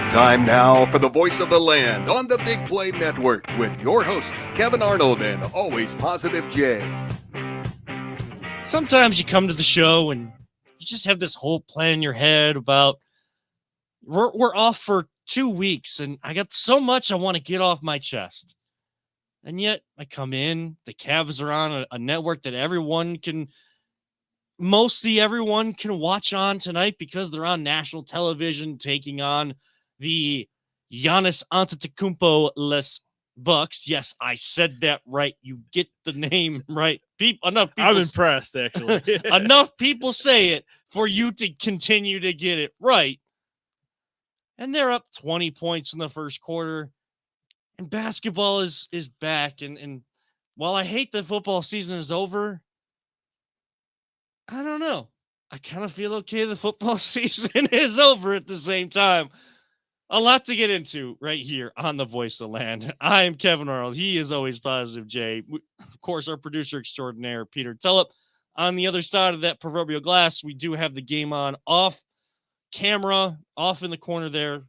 Time now for the voice of the land on the Big Play Network with your hosts, Kevin Arnold and Always Positive Jay. Sometimes you come to the show and you just have this whole plan in your head about we're off for 2 weeks and I got so much I want to get off my chest. And yet I come in, the Cavs are on a network that mostly everyone can watch on tonight because they're on national television taking on the Giannis Antetokounmpo-less Bucks. Yes, I said that right. You get the name right. Enough people. I'm impressed, actually. Enough people say it for you to continue to get it right. And they're up 20 points in the first quarter. And basketball is back. And while I hate that football season is over, I don't know. I kind of feel okay the football season is over at the same time. A lot to get into right here on the Voice of Land. I am Kevin Arnold. He is Always Positive Jay. Of course, our producer extraordinaire, Peter Tulip. On the other side of that proverbial glass, we do have the game on off camera, off in the corner there.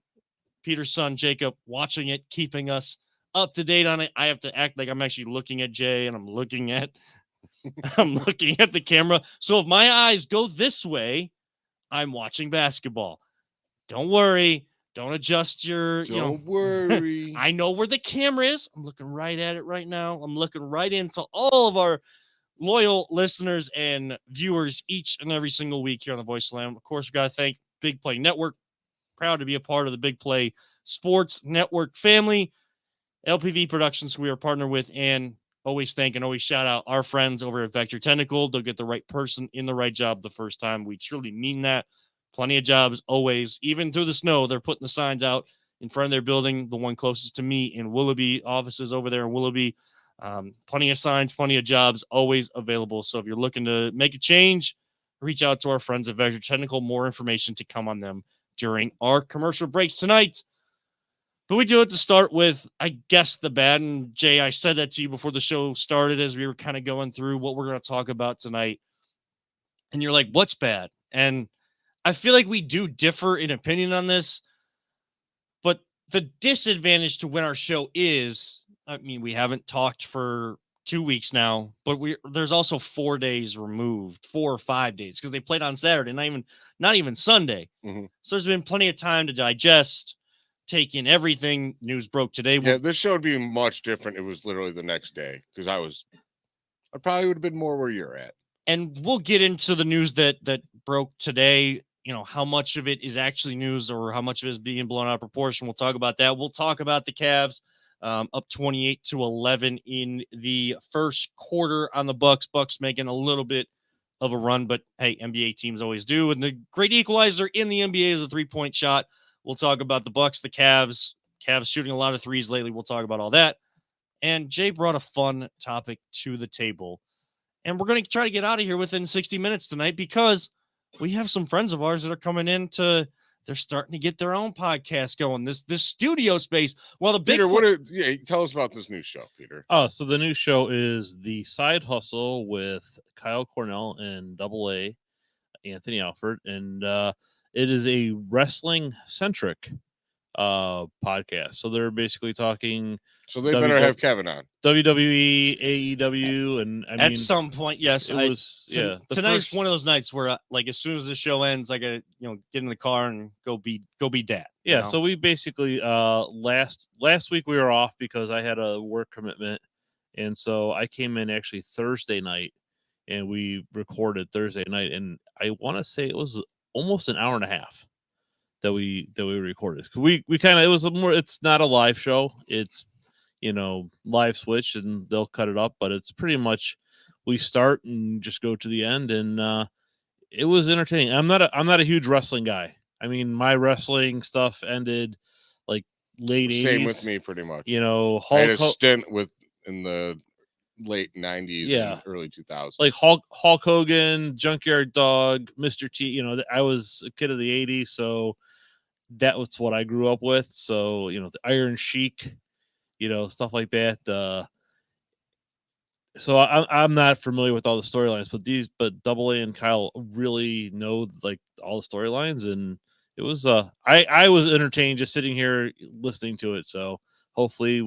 Peter's son, Jacob, watching it, keeping us up to date on it. I have to act like I'm actually looking at Jay and I'm looking at the camera. So if my eyes go this way, I'm watching basketball. Don't worry. Don't adjust your, Don't worry. I know where the camera is. I'm looking right at it right now. I'm looking right into all of our loyal listeners and viewers each and every single week here on the Voice of Land. Of course, we got to thank Big Play Network. Proud to be a part of the Big Play Sports Network family. LPV Productions, we are partnered with, and always thank and always shout out our friends over at Vector Technical. They'll get the right person in the right job the first time. We truly mean that. Plenty of jobs, always. Even through the snow, they're putting the signs out in front of their building, the one closest to me in Willoughby, offices over there in Willoughby. Plenty of signs, plenty of jobs, always available. So if you're looking to make a change, reach out to our friends at Vector Technical. More information to come on them during our commercial breaks tonight. But we do it to start with, I guess, the bad. And Jay, I said that to you before the show started as we were kind of going through what we're going to talk about tonight. And you're like, what's bad? And I feel like we do differ in opinion on this. But the disadvantage to when our show is, I mean, we haven't talked for 2 weeks now, but there's also 4 days removed, 4 or 5 days, because they played on Saturday, not even Sunday. Mm-hmm. So there's been plenty of time to digest, take in everything. News broke today. Yeah, this show would be much different. It was literally the next day because I probably would have been more where you're at. And we'll get into the news that broke today. You know, how much of it is actually news or how much of it is being blown out of proportion. We'll talk about that. We'll talk about the Cavs up 28-11 in the first quarter on the Bucks. Bucks making a little bit of a run, but hey, NBA teams always do. And the great equalizer in the NBA is a 3-point shot. We'll talk about the Bucks, the Cavs shooting a lot of threes lately. We'll talk about all that. And Jay brought a fun topic to the table. And we're going to try to get out of here within 60 minutes tonight because we have some friends of ours that are coming in they're starting to get their own podcast going. This studio space. Well, the big Peter, tell us about this new show, Peter. Oh, so the new show is The Side Hustle with Kyle Cornell and Double A, Anthony Alford. And it is a wrestling centric podcast. So they're basically talking. So they better have Kevin on. WWE, AEW, and at some point, yes. Tonight's one of those nights where, like, as soon as the show ends, I gotta, get in the car and go be dad. Yeah. So we basically last week we were off because I had a work commitment, and so I came in actually Thursday night, and we recorded Thursday night, and I want to say it was almost an hour and a half that we recorded. We kind of, it's not a live show. It's, live switch and they'll cut it up, but it's pretty much we start and just go to the end. And it was entertaining. I'm not a huge wrestling guy. I mean, my wrestling stuff ended like late 80s. Same with me, pretty much. Hulk I had a stint in the late 90s and early 2000s. Like Hulk Hogan, Junkyard Dog, Mr. T. I was a kid of the 80s, so that was what I grew up with. So, the Iron Sheik, stuff like that. So I'm not familiar with all the storylines, but Double A and Kyle really know like all the storylines, and it was I was entertained just sitting here listening to it. So hopefully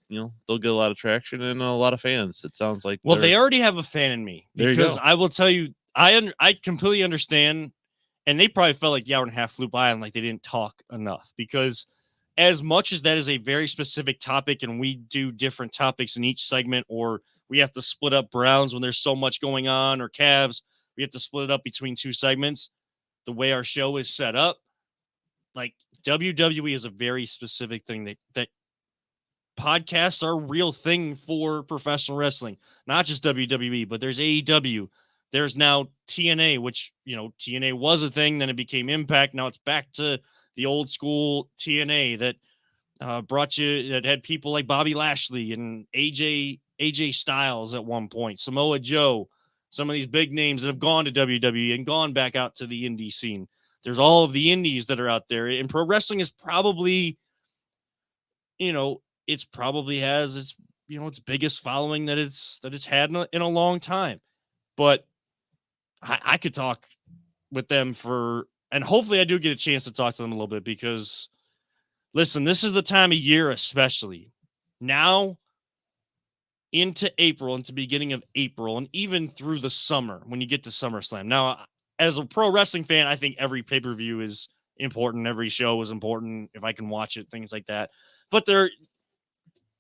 they'll get a lot of traction and a lot of fans. It sounds like Well, they already have a fan in me There you because go. I will tell you, I completely understand, and they probably felt like the hour and a half flew by and like they didn't talk enough, because as much as that is a very specific topic and we do different topics in each segment, or we have to split up Browns when there's so much going on, or Cavs, we have to split it up between two segments. The way our show is set up, like WWE is a very specific thing that podcasts are a real thing for professional wrestling, not just WWE, but there's AEW. There's now TNA, which, TNA was a thing. Then it became Impact. Now it's back to the old school TNA that that had people like Bobby Lashley and AJ Styles at one point, Samoa Joe, some of these big names that have gone to WWE and gone back out to the indie scene. There's all of the indies that are out there, and pro wrestling is probably, it's probably has its biggest following that it's had in a long time. But I could talk with them and hopefully I do get a chance to talk to them a little bit, because listen, this is the time of year, especially now into April, into beginning of April, and even through the summer when you get to SummerSlam. Now, as a pro wrestling fan, I think every pay-per-view is important. Every show is important if I can watch it, things like that. But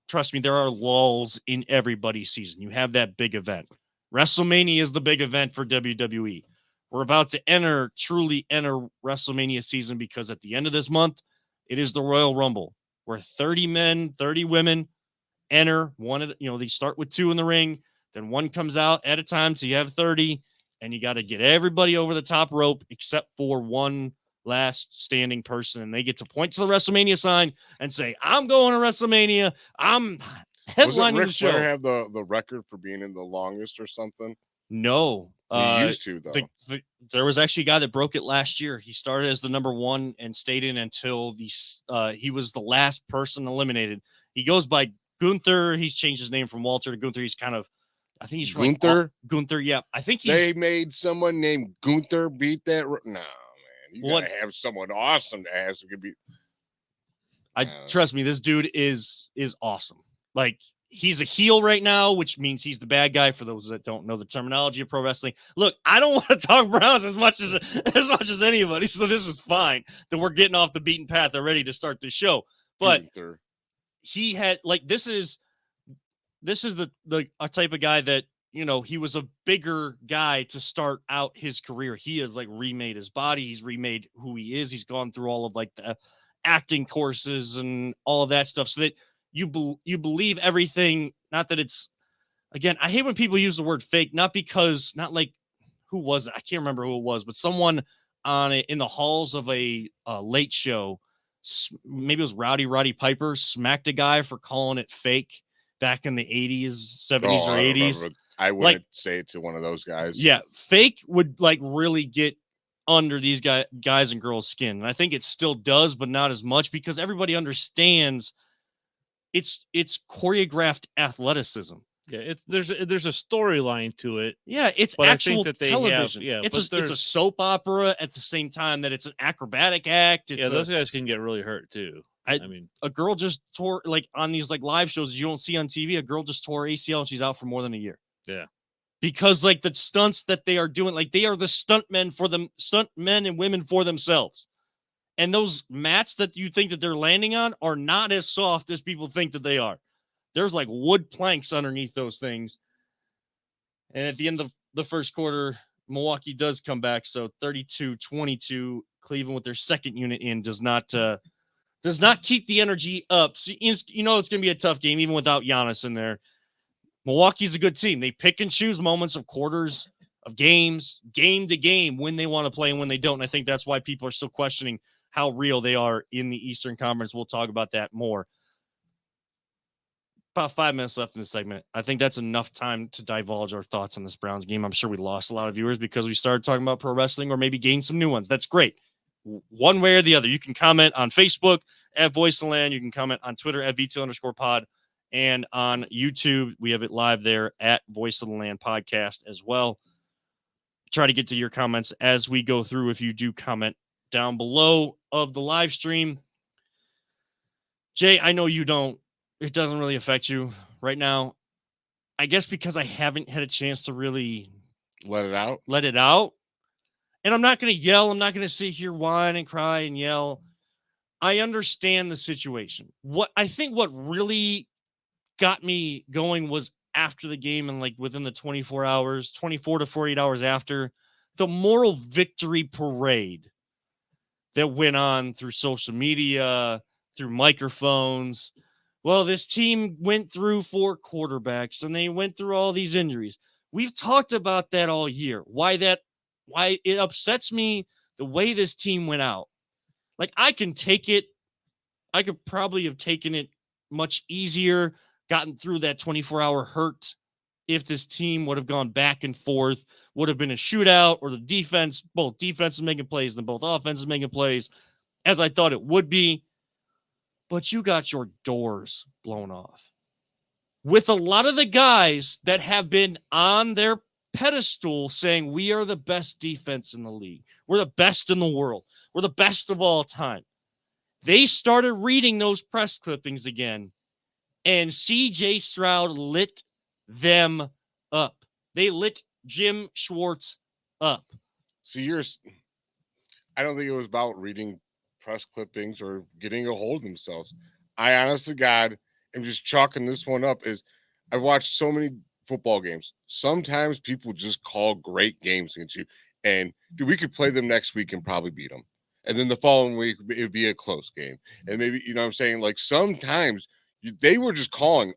trust me, there are lulls in everybody's season. You have that big event. WrestleMania is the big event for WWE. We're about to truly enter WrestleMania season, because at the end of this month, it is the Royal Rumble, where 30 men, 30 women enter. They start with 2 in the ring, then 1 comes out at a time, so you have 30, and you got to get everybody over the top rope except for one last standing person, and they get to point to the WrestleMania sign and say, "I'm going to WrestleMania. I'm headlining Ric the show." Flair have the record for being in the longest or something? No, He used to, though. there was actually a guy that broke it last year. He started as the number 1 and stayed in until he was the last person eliminated. He goes by Gunther. He's changed his name from Walter to Gunther. He's kind of, I think he's from Gunther. Gunther. Yeah, I think They made someone named Gunther beat that. No, man, you What? gotta have someone awesome to ask who could be. Trust me, this dude is awesome. Like, he's a heel right now, which means he's the bad guy, for those that don't know the terminology of pro wrestling. Look, I don't want to talk Browns as much as anybody, so this is fine that we're getting off the beaten path already to start the show. But Gunther. he had, like, this is the a type of guy that, he was a bigger guy to start out his career. He has like remade his body. He's remade who he is. He's gone through all of like the acting courses and all of that stuff, so that you believe everything. Not that it's, again, I hate when people use the word fake, not like, who was it? I can't remember who it was, but someone in the halls of a late show, maybe it was Roddy Piper, smacked a guy for calling it fake back in the 80s, 70s, or 80s. I wouldn't say it to one of those guys. Yeah, fake would like really get under these guys and girls' skin. And I think it still does, but not as much, because everybody understands it's choreographed athleticism. Yeah, there's a storyline to it. Yeah, it's but actual I think that they television. have, It's a soap opera at the same time that it's an acrobatic act. Those guys can get really hurt too. I mean, a girl just tore, like, on these like live shows you don't see on TV. A girl just tore ACL and she's out for more than a year. Yeah, because like the stunts that they are doing, like they are the stunt men and women for themselves. And those mats that you think that they're landing on are not as soft as people think that they are. There's like wood planks underneath those things. And at the end of the first quarter, Milwaukee does come back. So 32-22, Cleveland with their second unit in does not keep the energy up. So, it's going to be a tough game even without Giannis in there. Milwaukee's a good team. They pick and choose moments of quarters, of games, game to game, when they want to play and when they don't. And I think that's why people are still questioning how real they are in the Eastern Conference. We'll talk about that more. About 5 minutes left in this segment. I think that's enough time to divulge our thoughts on this Browns game. I'm sure we lost a lot of viewers because we started talking about pro wrestling, or maybe gained some new ones. That's great. One way or the other. You can comment on Facebook at Voice of the Land. You can comment on Twitter at VT_pod. And on YouTube, we have it live there at Voice of the Land Podcast as well. Try to get to your comments as we go through. If you do comment down below of the live stream. Jay, I know you don't. It doesn't really affect you right now. I guess because I haven't had a chance to really Let it out. let it out. And I'm not going to yell. I'm not going to sit here, whine and cry and yell. I understand the situation. What really got me going was after the game and like within the 24 to 48 hours after, the moral victory parade that went on through social media, through microphones. Well, this team went through 4 quarterbacks and they went through all these injuries. We've talked about that all year. Why it upsets me the way this team went out. Like, I can take it. I could probably have taken it much easier, gotten through that 24-hour hurt if this team would have gone back and forth, would have been a shootout, or both defenses making plays and both offenses making plays, as I thought it would be. But you got your doors blown off with a lot of the guys that have been on their pedestal saying, we are the best defense in the league. We're the best in the world. We're the best of all time. They started reading those press clippings again, and CJ Stroud lit them up. They lit Jim Schwartz up. See, I don't think it was about reading press clippings or getting a hold of themselves. I honestly, God, am just chalking this one up. I've watched so many football games. Sometimes people just call great games against you, and we could play them next week and probably beat them. And then the following week, it would be a close game. And maybe, you know what I'm saying? Like, sometimes they were just calling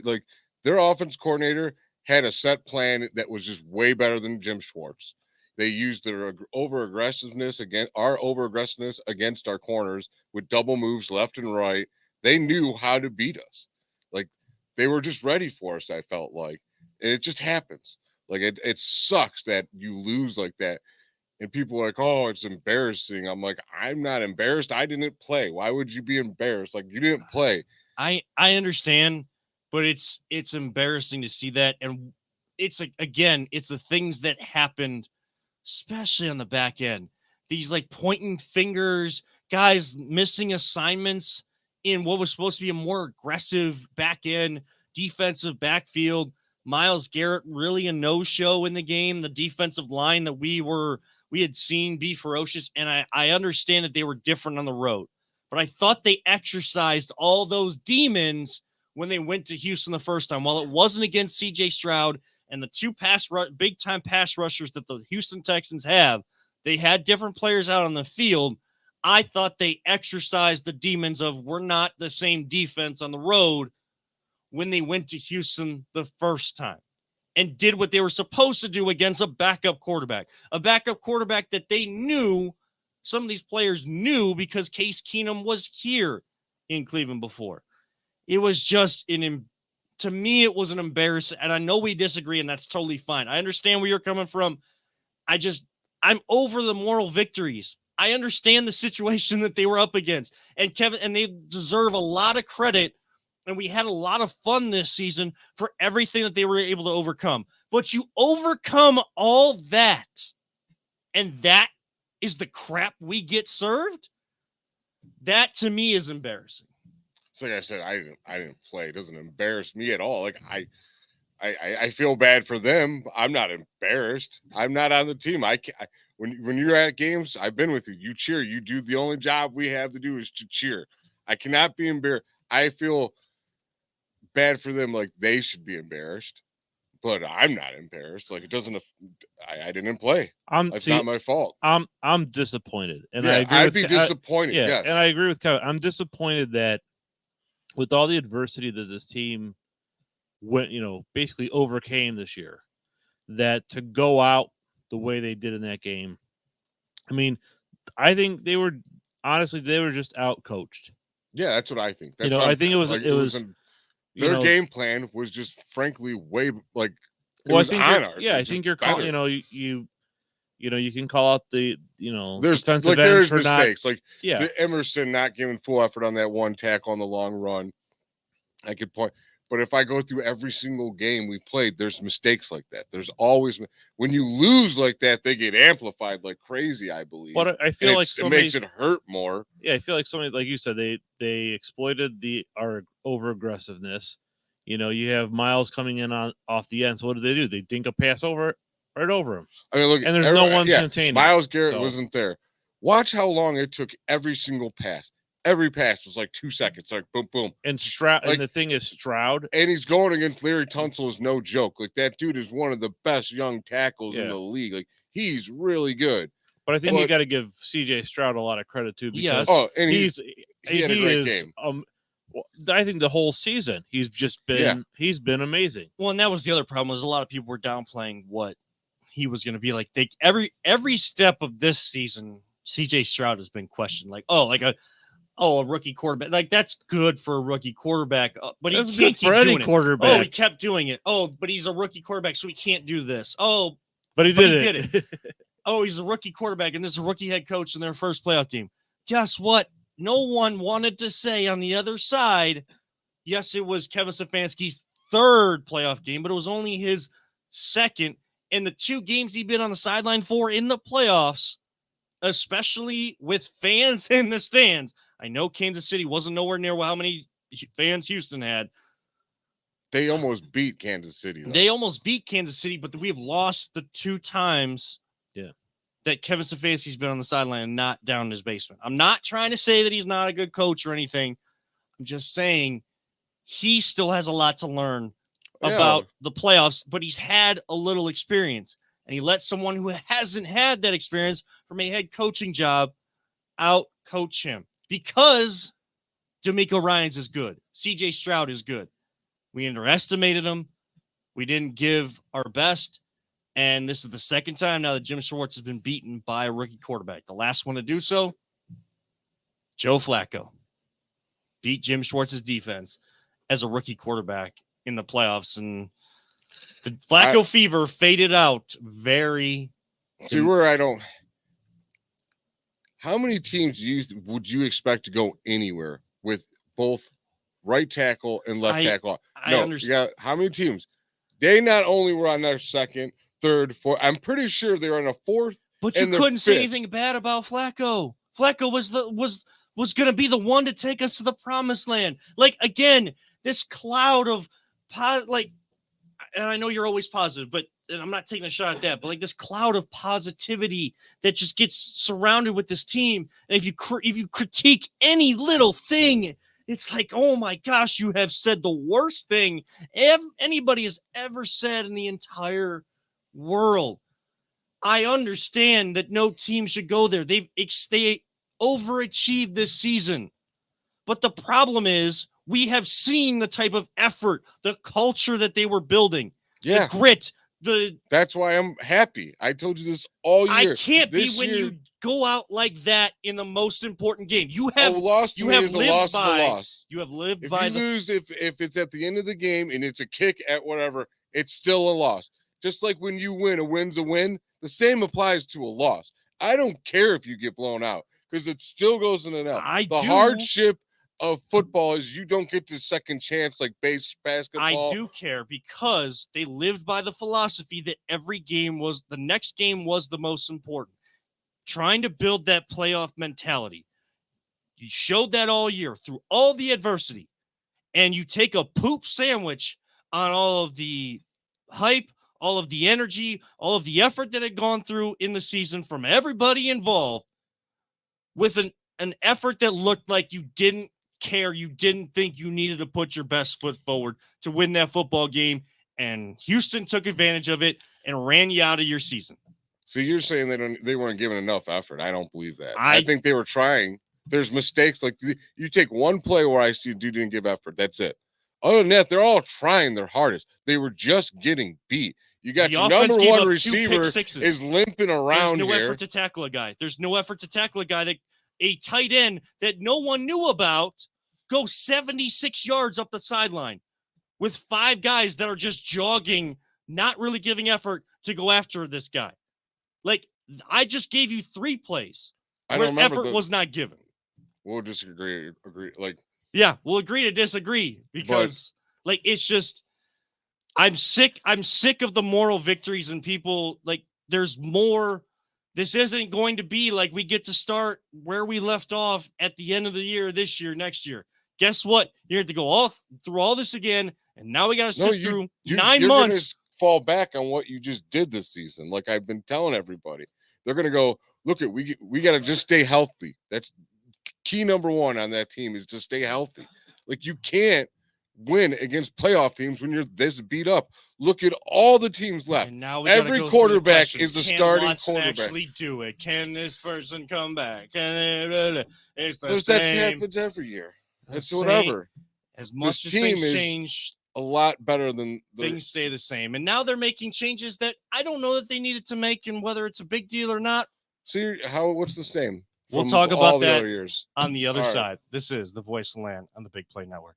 like their offense coordinator had a set plan that was just way better than Jim Schwartz. They used their over-aggressiveness against our corners with double moves left and right. They knew how to beat us. Like, they were just ready for us, I felt like. And it just happens. Like, it sucks that you lose like that. And people are like, oh, it's embarrassing. I'm like, I'm not embarrassed. I didn't play. Why would you be embarrassed? Like, you didn't play. I understand, but it's embarrassing to see that. And it's it's the things that happened, especially on the back end. These like pointing fingers, guys missing assignments in what was supposed to be a more aggressive back end defensive backfield. Myles Garrett really a no-show in the game. The defensive line that we had seen be ferocious, and I understand that they were different on the road, but I thought they exercised all those demons when they went to Houston the first time. While it wasn't against CJ Stroud and the 2 big-time pass rushers that the Houston Texans have, they had different players out on the field. I thought they exercised the demons of we're not the same defense on the road when they went to Houston the first time and did what they were supposed to do against a backup quarterback that they knew, some of these players knew, because Case Keenum was here in Cleveland before. It was just to me, it was an embarrassment. And I know we disagree, and that's totally fine. I understand where you're coming from. I'm over the moral victories. I understand the situation that they were up against, and they deserve a lot of credit. And we had a lot of fun this season for everything that they were able to overcome. But you overcome all that, and that is the crap we get served? That, to me, is embarrassing. It's like I said, I didn't play. It doesn't embarrass me at all. Like, I feel bad for them. I'm not embarrassed. I'm not on the team. When you're at games, I've been with you. You cheer. You do the only job we have to do is to cheer. I cannot be embarrassed. I feel bad for them. Like, they should be embarrassed, but I'm not embarrassed. Like, it doesn't. I didn't play. It's not my fault. I'm disappointed, and yeah, I agree. I'd be disappointed. Yes. And I agree with Kevin. I'm disappointed that with all the adversity that this team went, basically overcame this year, that to go out the way they did in that game. I mean, I think they were just out coached. Yeah, that's what I think. I think it was their game plan was just frankly way like. I think you're calling. You can call out the there's defensive there's ends for mistakes not, the Emerson not giving full effort on that one tackle on the long run. I could point, But if I go through every single game we played, there's mistakes like that. There's always when you lose like that, they get amplified like crazy, I believe. But I feel like it makes it hurt more. Yeah, I feel like somebody, like you said, they exploited our over aggressiveness. You know, you have Miles coming in off the end. So what do? They dink a pass right over him. I mean, look, and there's no one containing. Myles Garrett wasn't there. Watch how long it took every single pass. Every pass was like 2 seconds, like boom, boom. And Stroud, and the thing is Stroud, and he's going against Larry Tunsil is no joke. Like that dude is one of the best young tackles in the league. Like he's really good. But I think you got to give CJ Stroud a lot of credit too, because and he had a great game. I think the whole season he's just been he's been amazing. Well, and that was the other problem, was a lot of people were downplaying what he was going to be like. They every step of this season, CJ Stroud has been questioned. Like, a rookie quarterback. Like, that's good for a rookie quarterback, but he That's can't good for any doing quarterback. It. Oh, he kept doing it. Oh, but he's a rookie quarterback, so he can't do this. Oh, but he did it. Oh, he's a rookie quarterback, and this is a rookie head coach in their first playoff game. Guess what? No one wanted to say on the other side, yes, it was Kevin Stefanski's third playoff game, but it was only his second. And the 2 games he'd been on the sideline for in the playoffs, especially with fans in the stands. I know Kansas City wasn't nowhere near how many fans Houston had. They almost beat Kansas City. They almost beat Kansas City, but we have lost the 2 times that Kevin Stefanski's been on the sideline and not down in his basement. I'm not trying to say that he's not a good coach or anything. I'm just saying he still has a lot to learn about the playoffs, but he's had a little experience, and he let someone who hasn't had that experience from a head coaching job out coach him, because DeMeco Ryans is good. CJ Stroud is good. We underestimated him. We didn't give our best. And this is the second time now that Jim Schwartz has been beaten by a rookie quarterback. The last one to do so, Joe Flacco beat Jim Schwartz's defense as a rookie quarterback in the playoffs. And the Flacco fever faded out very. See, where I don't. How many teams would you expect to go anywhere with both right tackle and left tackle? I understand. How many teams? They not only were on their second, third, fourth. I'm pretty sure they were on a fourth. But you couldn't say anything bad about Flacco. Flacco was going to be the one to take us to the promised land. Like, again, this cloud of and I know you're always positive, but and I'm not taking a shot at that, but like this cloud of positivity that just gets surrounded with this team. And if you critique any little thing, it's like, oh my gosh, you have said the worst thing anybody has ever said in the entire world. I understand that no team should go there. They overachieved this season. But the problem is we have seen the type of effort, the culture that they were building, the grit, That's why I'm happy. I told you this all year. I can't be when you go out like that in the most important game. You have lost. You have lived by. You have lived if by. You lose if it's at the end of the game and it's a kick at whatever, it's still a loss. Just like when you win, a win's a win. The same applies to a loss. I don't care if you get blown out because it still goes in an L. Hardship of football is you don't get to second chance like basketball. I do care because they lived by the philosophy that every game was the next game was the most important. Trying to build that playoff mentality. You showed that all year through all the adversity, and you take a poop sandwich on all of the hype, all of the energy, all of the effort that had gone through in the season from everybody involved with an effort that looked like you didn't care. You didn't think you needed to put your best foot forward to win that football game. And Houston took advantage of it and ran you out of your season. So you're saying they weren't giving enough effort. I don't believe that. I think they were trying. There's mistakes. Like you take one play where I see dude didn't give effort. That's it. Other than that, they're all trying their hardest. They were just getting beat. You got your number one receiver is limping around. There's no effort to tackle a guy. There's no effort to tackle a guy that a tight end that no one knew about goes 76 yards up the sideline with 5 guys that are just jogging, not really giving effort to go after this guy. Like, I just gave you 3 plays where effort was not given. We'll disagree. Like, yeah, we'll agree to disagree because, Like, it's just, I'm sick of the moral victories and people like there's more. This isn't going to be like we get to start where we left off at the end of the year, this year, next year. Guess what? You have to go all through all this again. And now we got to sit through 9 months. Fall back on what you just did this season. Like I've been telling everybody, they're going to go, look at, we got to just stay healthy. That's key number one on that team is to stay healthy. Like you can't win against playoff teams when you're this beat up. Look at all the teams left. And now we every go quarterback the is the Can starting Watson quarterback. Actually do it. Can this person come back? Can it's the That same. happens every year. That's Same. whatever. As much This as team things is change, a lot better than things stay the same. And now they're making changes that I don't know that they needed to make, and whether it's a big deal or not. See what's the same. We'll from talk all about the that other years. on the other All right. side. This is the Voice of the Land on the Big Play Network.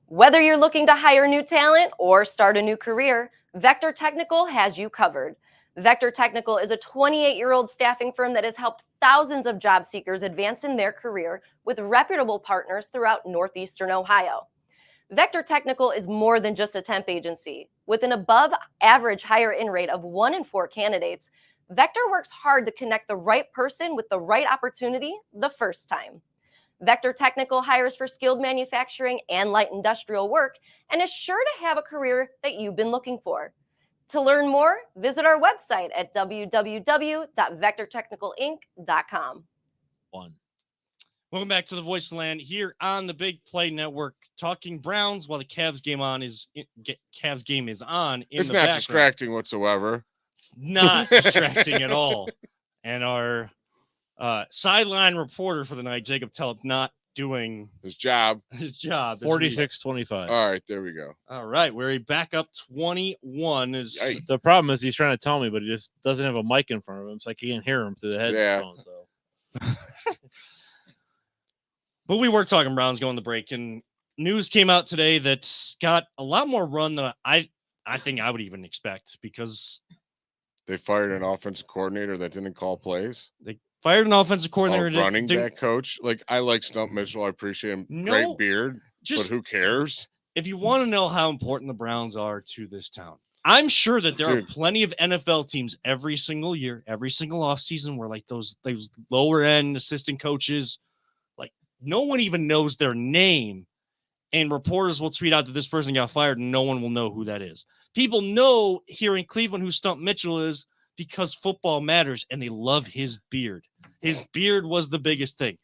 Whether you're looking to hire new talent or start a new career, Vector Technical has you covered. Vector Technical is a 28-year-old staffing firm that has helped thousands of job seekers advance in their career with reputable partners throughout Northeastern Ohio. Vector Technical is more than just a temp agency. With an above-average hire-in rate of 1 in 4 candidates, Vector works hard to connect the right person with the right opportunity the first time. Vector Technical hires for skilled manufacturing and light industrial work and is sure to have a career that you've been looking for. To learn more, visit our website at www.vectortechnicalinc.com. Welcome back to the Voice of the Land here on the Big Play Network, talking Browns while the Cavs game is on. It's not distracting whatsoever. It's not distracting at all. And our sideline reporter for the night, Jacob Telep, not doing His job. his job. 46-25. All right, there we go. All right, we're back up 21. Yikes. The problem is he's trying to tell me, but he just doesn't have a mic in front of him, so I can't hear him through the headphones. So. But we were talking Browns going to break, and news came out today that's got a lot more run than I think I would even expect, because They fired an offensive coordinator that didn't call plays. they fired an offensive coordinator. A running back coach. Like I like Stump Mitchell. I appreciate him. No, Great beard. just but who cares? if you want to know how important the Browns are to this town, I'm sure that there are plenty of NFL teams every single year, every single offseason where like those lower end assistant coaches, like no one even knows their name. And reporters will tweet out that this person got fired and no one will know who that is. People know here in Cleveland who Stump Mitchell is because football matters and they love his beard. His beard was the biggest thing.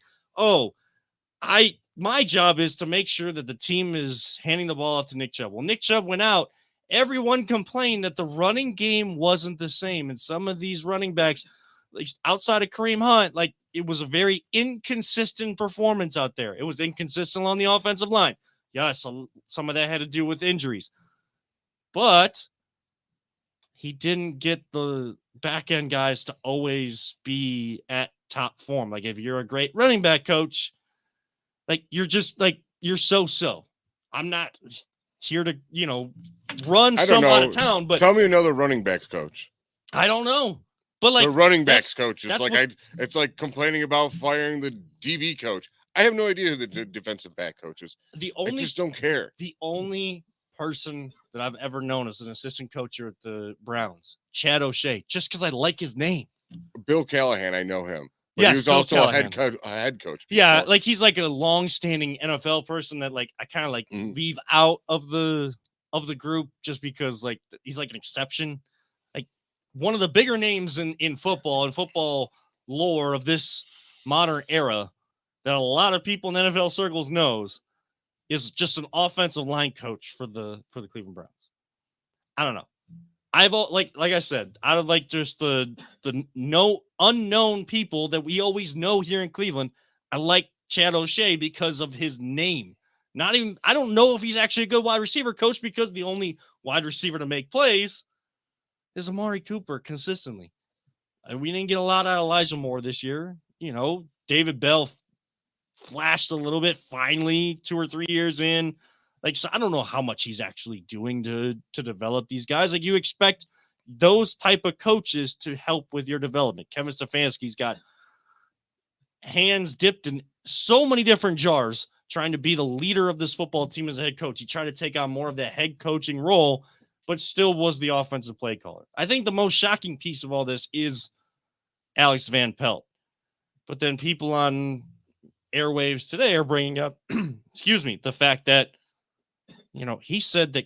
My job is to make sure that the team is handing the ball off to Nick Chubb. Well, Nick Chubb went out. Everyone complained that the running game wasn't the same. And some of these running backs, like outside of Kareem Hunt, like it was a very inconsistent performance out there. It was inconsistent on the offensive line. Yes, some of that had to do with injuries. But he didn't get the back end guys to always be at top form. Like if you're a great running back coach, like you're just like you're so. I'm not here to, run some out of town, but tell me another running backs coach. I don't know. But like the running backs coach is that's like it's like complaining about firing the DB coach. I have no idea who the defensive back coach is. I just don't care. The only person that I've ever known as an assistant coach here at the Browns, Chad O'Shea, just because I like his name. Bill Callahan, I know him. But Yes, he was Bill also Callahan. a head coach. Yeah, before. like he's like a long-standing NFL person that like I kind of like leave out of the group just because like he's like an exception. Like one of the bigger names in football and football lore of this modern era that a lot of people in NFL circles knows is just an offensive line coach for the Cleveland Browns. I don't know. Like I said, out of like just the no unknown people that we always know here in Cleveland, I like Chad O'Shea because of his name. I don't know if he's actually a good wide receiver coach because the only wide receiver to make plays is Amari Cooper consistently. We didn't get a lot out of Elijah Moore this year. David Bell flashed a little bit finally 2 or 3 years in. Like, so I don't know how much he's actually doing to develop these guys. Like you expect those type of coaches to help with your development. Kevin Stefanski's got hands dipped in so many different jars trying to be the leader of this football team as a head coach. He tried to take on more of that head coaching role, but still was the offensive play caller. I think the most shocking piece of all this is Alex Van Pelt. But then people on airwaves today are bringing up, excuse me, the fact that, he said that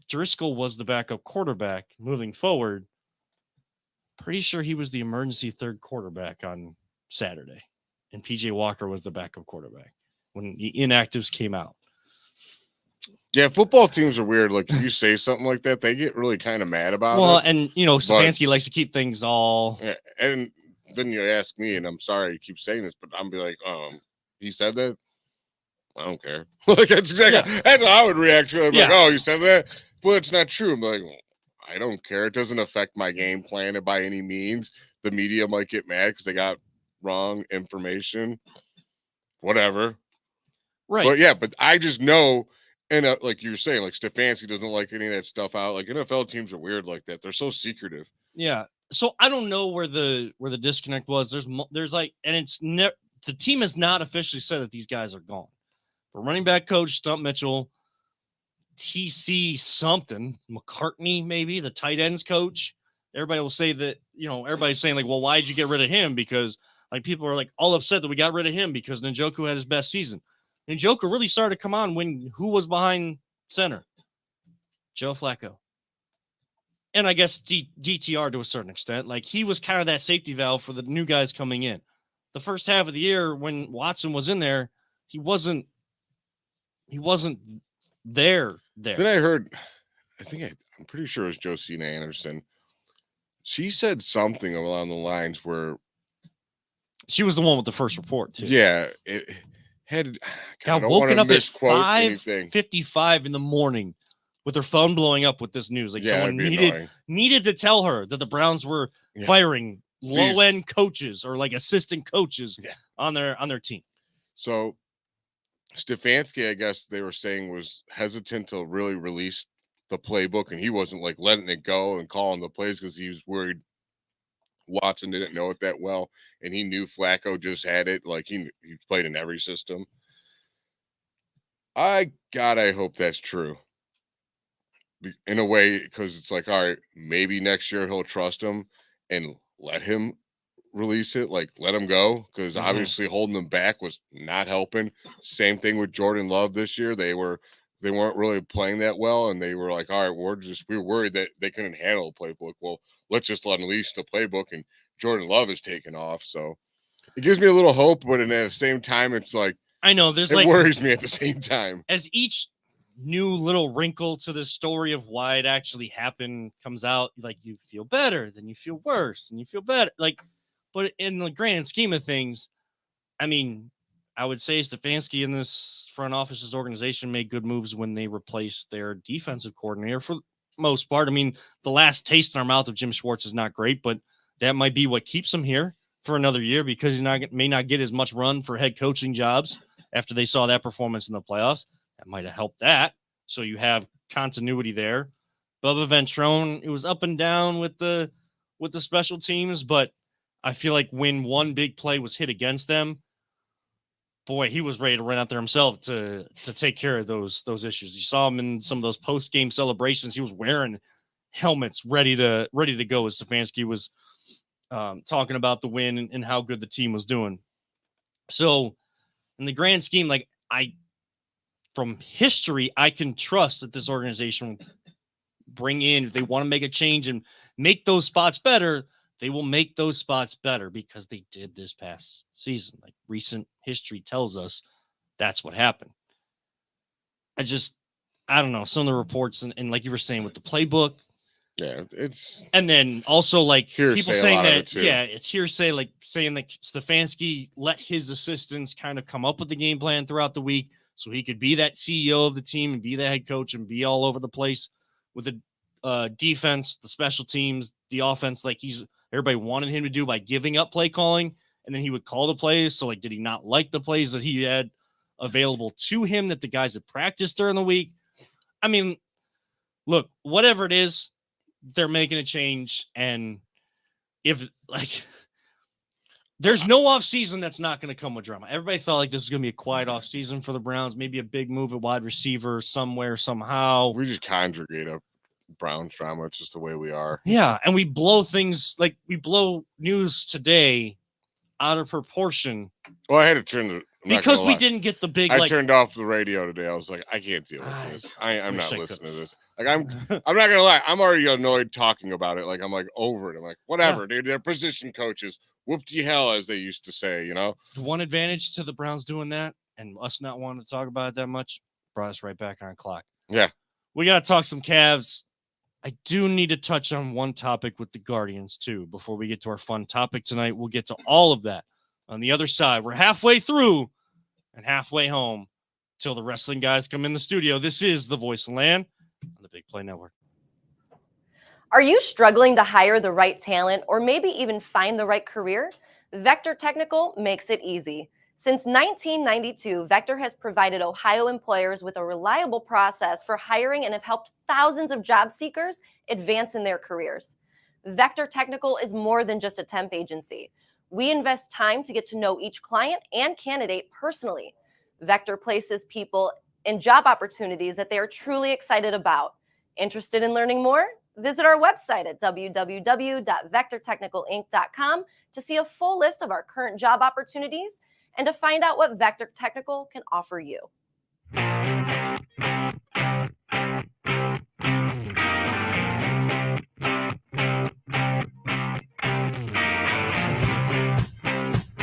Driscoll was the backup quarterback moving forward. Pretty sure he was the emergency third quarterback on Saturday, and PJ Walker was the backup quarterback when the inactives came out. Yeah, football teams are weird. Like, if you say something like that, they get really kind of mad about Well, it. and Stefanski likes to keep things all. Yeah, and then you ask me, and I'm sorry you keep saying this, but I'm be like, he said that. I don't care. Like, that's exactly that's how I would react to it. I'm like, oh, you said that, but it's not true. I'm like, well, I don't care. It doesn't affect my game plan by any means. The media might get mad because they got wrong information. Whatever. Right. But yeah, but I just know, and like you were saying, like Stefanski doesn't like any of that stuff out. Like NFL teams are weird like that. They're so secretive. Yeah. So I don't know where the disconnect was. There's like, and it's the team has not officially said that these guys are gone. But running back coach Stump Mitchell, TC something, McCartney, maybe the tight ends coach. Everybody will say that, everybody's saying like, well, why did you get rid of him? Because like people are like all upset that we got rid of him because Njoku had his best season. Njoku really started to come on when who was behind center? Joe Flacco. And I guess DTR to a certain extent. Like he was kind of that safety valve for the new guys coming in. The first half of the year when Watson was in there, he wasn't there. Then I heard, I'm pretty sure it was Josina Anderson. She said something along the lines where she was the one with the first report too. Yeah, it had got woken up at 5:55 in the morning with her phone blowing up with this news. Like someone needed to tell her that the Browns were firing low-end coaches or like assistant coaches on their team. So Stefanski, I guess they were saying, was hesitant to really release the playbook, and he wasn't like letting it go and calling the plays because he was worried Watson didn't know it that well, and he knew Flacco just had it. Like he played in every system. I hope that's true. In a way, because it's like, all right, maybe next year he'll trust him and let him release it, like let him go, because obviously holding them back was not helping. Same thing with Jordan Love this year. They weren't really playing that well, and they were like, all right, we're worried that they couldn't handle the playbook. Well, let's just unleash the playbook, and Jordan Love is taking off. So it gives me a little hope, but at the same time, it's like I know it worries me at the same time. As each new little wrinkle to the story of why it actually happened comes out, like you feel better, then you feel worse, and you feel better. Like, but in the grand scheme of things, I mean, I would say Stefanski in this front office's organization made good moves when they replaced their defensive coordinator for the most part. I mean, the last taste in our mouth of Jim Schwartz is not great, but that might be what keeps him here for another year because he may not get as much run for head coaching jobs after they saw that performance in the playoffs. That might have helped that. So you have continuity there. Bubba Ventrone, it was up and down with the special teams, but I feel like when one big play was hit against them, boy, he was ready to run out there himself to take care of those issues. You saw him in some of those post-game celebrations. He was wearing helmets ready to go as Stefanski was talking about the win and how good the team was doing. So in the grand scheme, like from history, I can trust that this organization will bring in, if they want to make a change and make those spots better, they will make those spots better because they did this past season. Like recent history tells us that's what happened. I don't know. Some of the reports and like you were saying with the playbook. Yeah, and then also like hearsay, people saying that, it's hearsay, like saying that Stefanski let his assistants kind of come up with the game plan throughout the week so he could be that CEO of the team and be the head coach and be all over the place with the defense, the special teams, the offense, like everybody wanted him to do by giving up play calling, and then he would call the plays. So like, did he not like the plays that he had available to him that the guys had practiced during the week? I mean, look, whatever it is, they're making a change. And if like, there's no offseason that's not going to come with drama. Everybody felt like this was going to be a quiet offseason for the Browns, maybe a big move at wide receiver somewhere, somehow. We just conjugate up Browns drama. It's just the way we are. Yeah, and we blow things like we blow news today out of proportion Well, I had to turn the because we didn't get the big I turned off the radio today. I was like, I can't deal with this. I'm wish not I listening could. to this. Like I'm not gonna lie. I'm already annoyed talking about it. Like I'm like over it. I'm like, whatever, dude. They're position coaches. Whoop-de hell, as they used to say. You know. The one advantage to the Browns doing that and us not wanting to talk about it that much brought us right back on clock. Yeah. We got to talk some Cavs. I do need to touch on one topic with the Guardians, too, before we get to our fun topic tonight. We'll get to all of that on the other side. We're halfway through and halfway home till the wrestling guys come in the studio. This is The Voice of Land on the Big Play Network. Are you struggling to hire the right talent or maybe even find the right career? Vector Technical makes it easy. Since 1992, Vector has provided Ohio employers with a reliable process for hiring and have helped thousands of job seekers advance in their careers. Vector Technical is more than just a temp agency. We invest time to get to know each client and candidate personally. Vector places people in job opportunities that they are truly excited about. Interested in learning more? Visit our website at www.vectortechnicalinc.com to see a full list of our current job opportunities and to find out what Vector Technical can offer you.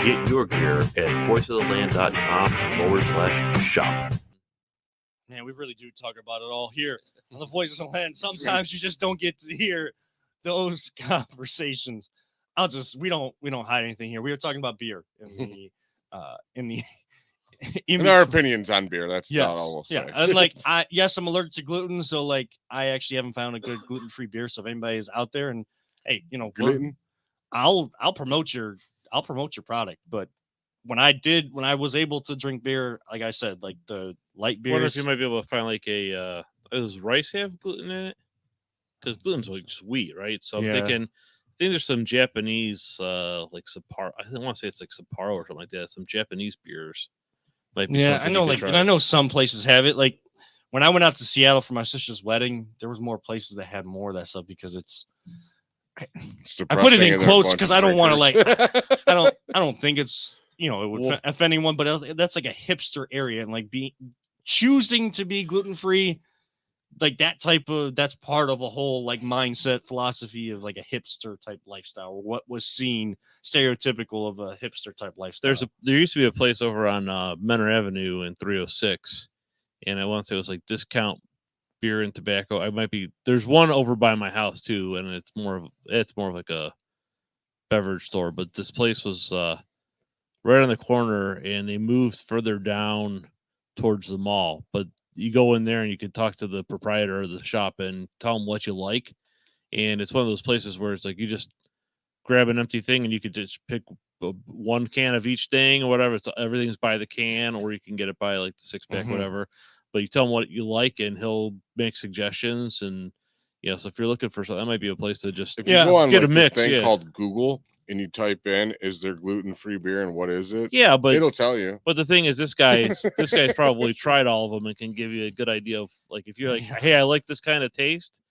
Get your gear at voiceoftheland.com/shop. Man, we really do talk about it all here on the Voices of Land. Sometimes you just don't get to hear those conversations. We don't hide anything here. We were talking about beer in our opinions on beer. That's about all we'll say. Yeah, and like I'm allergic to gluten, so like I actually haven't found a good gluten-free beer. So if anybody is out there and hey, Gluten. I'll promote your product. But when I was able to drink beer, like I said, like the light I wonder if beers. you might be able to find like a does rice have gluten in it? Because gluten's like just wheat, right? So I'm thinking there's some Japanese like Sapporo. I want to say it's like Sapporo or something like that. Some Japanese beers. Might be I know, and I know some places have it. Like when I went out to Seattle for my sister's wedding, there was more places that had more of that stuff because it's. I put it in quotes because I don't want to like. I don't think it's it would offend anyone, but that's like a hipster area and like choosing to be gluten free, like that's part of a whole like mindset philosophy of like a hipster type lifestyle, or what was seen stereotypical of a hipster type lifestyle. There used to be a place over on Menor Avenue in 306, and I want to say it was like discount beer and tobacco. There's one over by my house too, and it's more of like a beverage store, but this place was right on the corner, and they moved further down towards the mall, but you go in there and you can talk to the proprietor of the shop and tell them what you like. And it's one of those places where it's like you just grab an empty thing and you could just pick one can of each thing or whatever. So everything's by the can, or you can get it by like the 6-pack, whatever. But you tell him what you like and he'll make suggestions. And so if you're looking for something, that might be a place to just if you go on get like a mix. This thing called Google and you type in, is there gluten-free beer and what is it? Yeah, but it'll tell you. But the thing is, this guy's probably tried all of them and can give you a good idea of like, if you're like, hey, I like this kind of taste,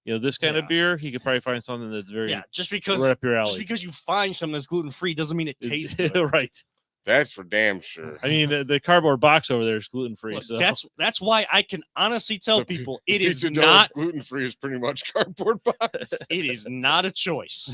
this kind of beer, he could probably find something that's very just because right up your alley. Just because you find something that's gluten-free doesn't mean it tastes good. Right. That's for damn sure. I mean, the cardboard box over there is gluten-free. So that's why I can honestly tell people it is not gluten-free. Is pretty much cardboard box. It is not a choice.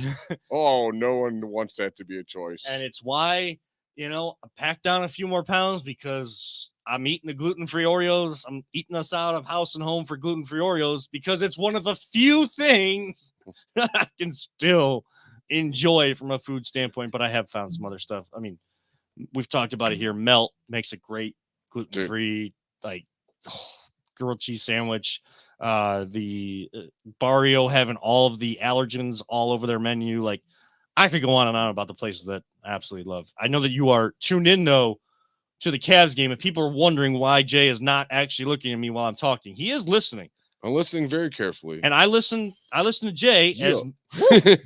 Oh, no one wants that to be a choice. And it's why I packed down a few more pounds because I'm eating the gluten-free Oreos. I'm eating us out of house and home for gluten-free Oreos because it's one of the few things that I can still enjoy from a food standpoint. But I have found some other stuff. I mean, we've talked about it here. Melt makes a great gluten-free grilled cheese sandwich. The Barrio having all of the allergens all over their menu. Like I could go on and on about the places that I absolutely love. I know that you are tuned in though to the Cavs game, and people are wondering why Jay is not actually looking at me while I'm talking. He is listening. I'm listening very carefully. And I listen to Jay as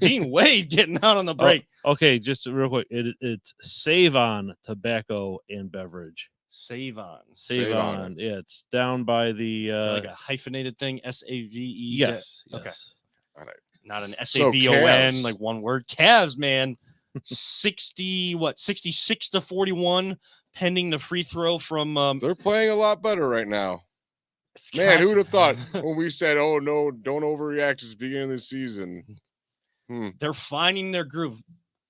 Dean Wade getting out on the break. Okay, just real quick. It's Save On Tobacco and Beverage. Save on. Save Save On. On. Yeah, it's down by the. Is that like a hyphenated thing? SAVE. Yes. Okay. Yes. All right. Not an So SAVON, Cavs. like one word. Cavs, man. 66-41, pending the free throw from They're playing a lot better right now. it's Man, kind- who would have thought when we said, "Oh no, don't overreact at the beginning of the season"? They're finding their groove.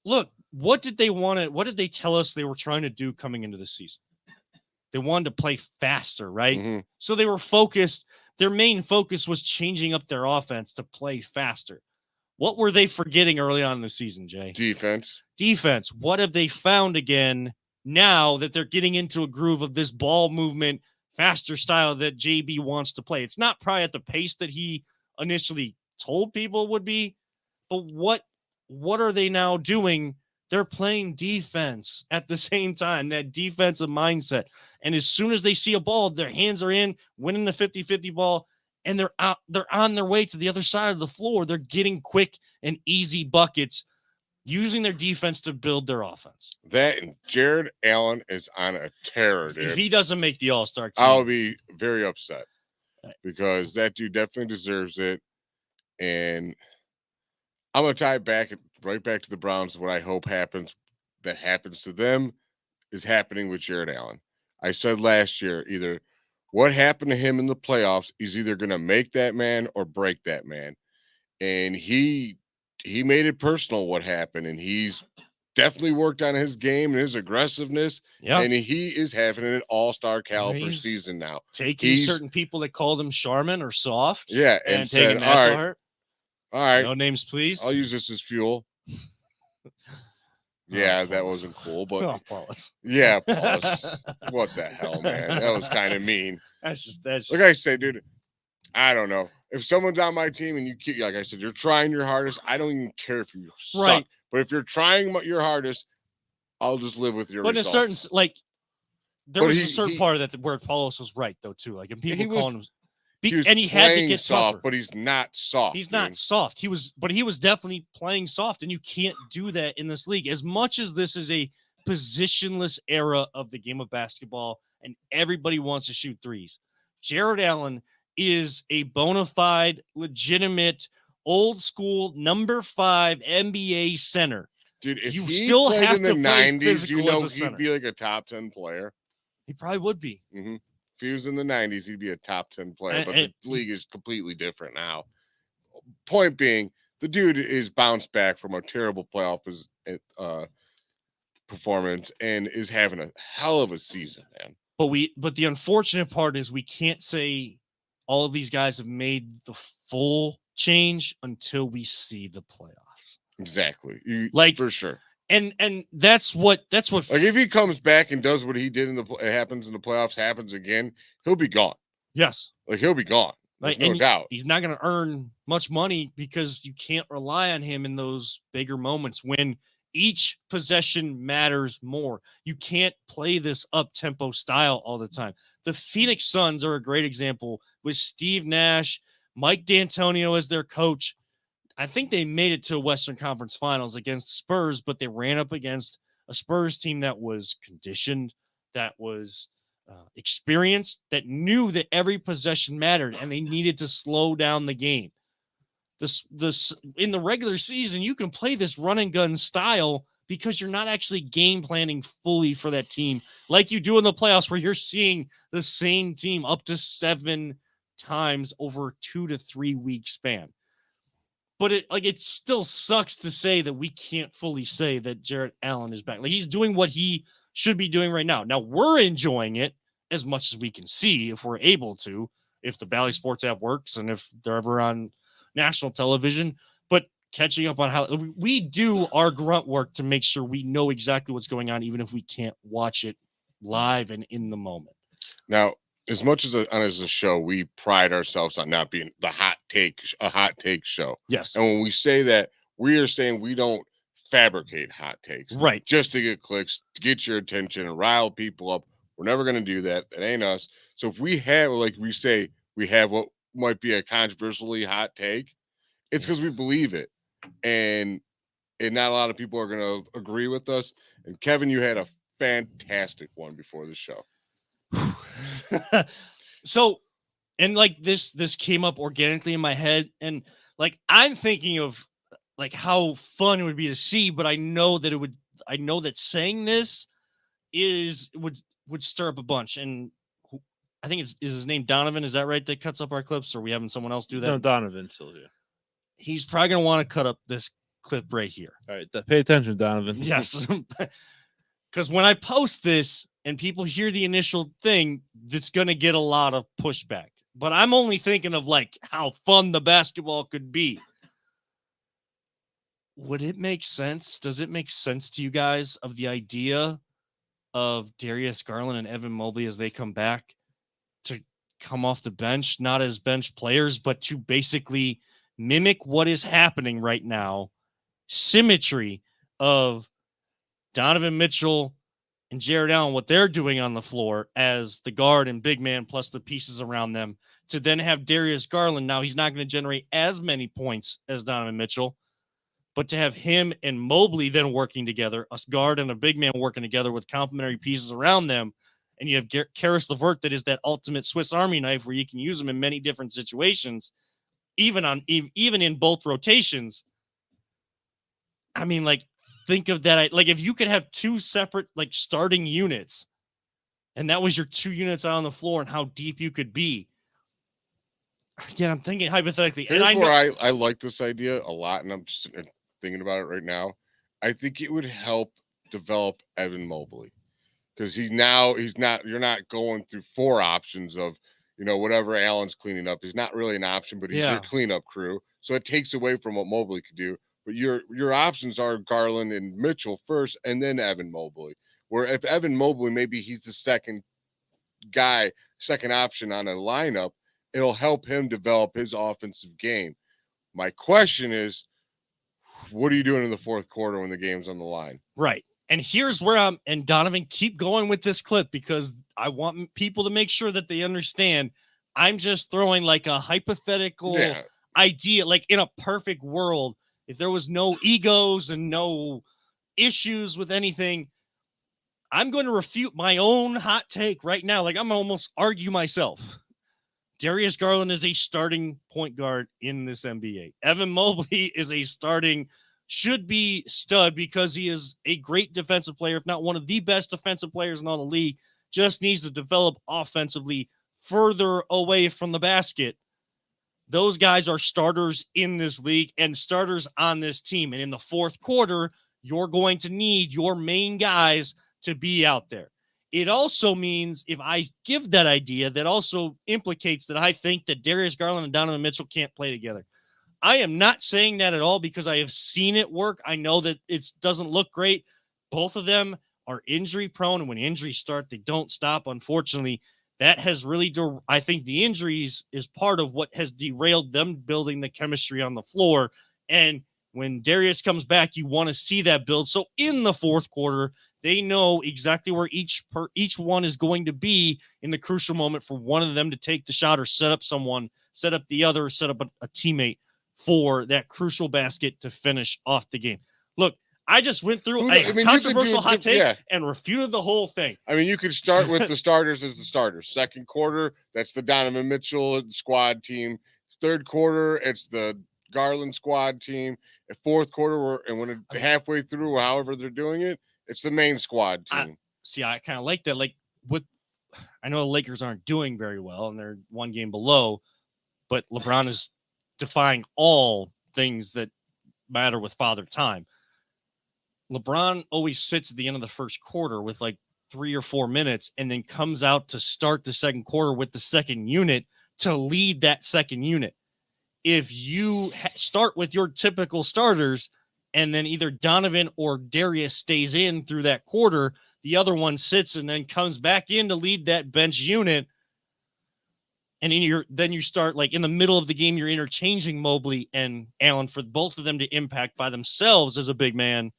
Look, what did they want to? What did they tell us they were trying to do coming into the season? They wanted to play faster, right? Mhm. So they were focused. Their main focus was changing up their offense to play faster. What were they forgetting early on in the season, Jay? Defense. Defense. What have they found again now that they're getting into a groove of this ball movement, faster style that JB wants to play? It's not probably at the pace that he initially told people it would be, but what are they now doing? They're playing defense at the same time, that defensive mindset. And as soon as they see a ball, their hands are in, winning the 50-50 ball, and they're on their way to the other side of the floor. They're getting quick and easy buckets, using their defense to build their offense. That and Jared Allen is on a tear, If dude. he doesn't make the All-Star team, I'll be very upset because that dude definitely deserves it. And I'm gonna tie it right back to the Browns. What I hope happens to them is happening with Jared Allen. I said last year, either what happened to him in the playoffs is either gonna make that man or break that man. And he made it personal what happened, and he's definitely worked on his game and his aggressiveness. yeah, And he is having an all-star caliber He's- season now. taking he's- certain people that called him Charmin or soft, Yeah, and and taking said, that all to right, heart. all right, No names, please. I'll use this as fuel. Yeah, that Paulus. wasn't cool, but Oh, Paulus. yeah, Paulus. What the hell, man? That was kind of mean. That's Like I said, dude, I don't know. If someone's on my team and you keep, like I said, you're trying your hardest, I don't even care if you suck. Right. But if you're trying your hardest, I'll just live with your but in a results. certain like there But was a he- certain he- part of that where Paulus was right though too. Like and people He was- calling him he was and he had to playing get soft, tougher. but he's not soft. He's not dude. soft. He was definitely playing soft, and you can't do that in this league. As much as this is a positionless era of the game of basketball, and everybody wants to shoot threes, Jared Allen is a bona fide, legitimate, old school number 5 NBA center. Dude, if You he still played have in the to play 90s, physical you as know a he'd center. be like a top 10 player. He probably would be. If he was in the 90s, he'd be a top 10 player, And- but and- the league is completely different now. Point being, the dude is bounced back from a terrible playoff performance and is having a hell of a season, man. But the unfortunate part is we can't say all of these guys have made the full change until we see the playoffs. Exactly. Like- for sure. And that's what Like if he comes back and does what he did it happens in the playoffs, happens again, he'll be gone. yes. Like he'll be gone. There's Like no and doubt. he's not going to earn much money because you can't rely on him in those bigger moments when each possession matters more. You can't play this up-tempo style all the time. The Phoenix Suns are a great example with Steve Nash, Mike D'Antonio as their coach. I think they made it to a Western Conference Finals against Spurs, but they ran up against a Spurs team that was conditioned, that was experienced, that knew that every possession mattered, and they needed to slow down the game. This in the regular season, you can play this run and gun style because you're not actually game planning fully for that team like you do in the playoffs, where you're seeing the same team up to 7 times over a 2 to 3 week span. But it still sucks to say that we can't fully say that Jared Allen is back. Like he's doing what he should be doing right now. Now we're enjoying it as much as we can see if we're able to, if the Bally Sports app works and if they're ever on national television. But catching up on how we do our grunt work to make sure we know exactly what's going on, even if we can't watch it live and in the moment. Now, as much as a show, we pride ourselves on not being a hot take show. Yes. And when we say that, we are saying we don't fabricate hot takes Right. just to get clicks, to get your attention and rile people up. We're never going to do that. That ain't us. So if we have, like we say, we have what might be a controversially hot take, it's because we believe it. And not a lot of people are going to agree with us. And Kevin, you had a fantastic one before the show. So, and like this came up organically in my head, and like I'm thinking of like how fun it would be to see, but I know that saying this would stir up a bunch. And I think is his name Donovan, is that right, that cuts up our clips, or are we having someone else do that? No, Donovan still here. He's probably gonna want to cut up this clip right here. All right, pay attention, Donovan. Yes. Because when I post this and people hear the initial thing, it's going to get a lot of pushback. But I'm only thinking of like how fun the basketball could be. Would it make sense? Does it make sense to you guys of the idea of Darius Garland and Evan Mobley as they come back to come off the bench, not as bench players, but to basically mimic what is happening right now? Symmetry of Donovan Mitchell and Jared Allen, what they're doing on the floor as the guard and big man plus the pieces around them, to then have Darius Garland. Now, he's not going to generate as many points as Donovan Mitchell, but to have him and Mobley then working together, a guard and a big man working together with complementary pieces around them, and you have Karis LeVert that is that ultimate Swiss Army knife where you can use him in many different situations, even in both rotations. I mean, like, think of that. Like, if you could have two separate, like, starting units, and that was your two units out on the floor, and how deep you could be. Again, I'm thinking hypothetically. Here's and where I like this idea a lot, and I'm just thinking about it right now. I think it would help develop Evan Mobley, because you're not going through four options of, whatever Allen's cleaning up. He's not really an option, but he's your cleanup crew. So it takes away from what Mobley could do. But your options are Garland and Mitchell first, and then Evan Mobley. Where if Evan Mobley, maybe he's the second option on a lineup, it'll help him develop his offensive game. My question is, what are you doing in the fourth quarter when the game's on the line? Right. And here's where and Donovan, keep going with this clip, because I want people to make sure that they understand. I'm just throwing like a hypothetical idea, like in a perfect world, if there was no egos and no issues with anything, I'm going to refute my own hot take right now. Like, I'm going to almost argue myself. Darius Garland is a starting point guard in this NBA. Evan Mobley is should be stud, because he is a great defensive player, if not one of the best defensive players in all the league. Just needs to develop offensively further away from the basket. Those guys are starters in this league and starters on this team. And in the fourth quarter, you're going to need your main guys to be out there. It also means, if I give that idea, that also implicates that I think that Darius Garland and Donovan Mitchell can't play together. I am not saying that at all, because I have seen it work. I know that it doesn't look great. Both of them are injury prone, and when injuries start, they don't stop, unfortunately. That has really, I think the injuries is part of what has derailed them building the chemistry on the floor. And when Darius comes back, you want to see that build. So in the fourth quarter, they know exactly where each one is going to be in the crucial moment for one of them to take the shot or set up someone, set up the other, set up a teammate for that crucial basket to finish off the game. Look, I just went through a controversial hot take and refuted the whole thing. I mean, you could start with the starters as the starters. Second quarter, that's the Donovan Mitchell squad team. Third quarter, it's the Garland squad team. At fourth quarter, when halfway through, however they're doing it, it's the main squad team. I kind of like that. Like, I know the Lakers aren't doing very well, and they're one game below, but LeBron is defying all things that matter with Father Time. LeBron always sits at the end of the first quarter with like 3 or 4 minutes, and then comes out to start the second quarter with the second unit to lead that second unit. If you start with your typical starters, and then either Donovan or Darius stays in through that quarter, the other one sits and then comes back in to lead that bench unit. And then you start, like, in the middle of the game, you're interchanging Mobley and Allen for both of them to impact by themselves as a big man.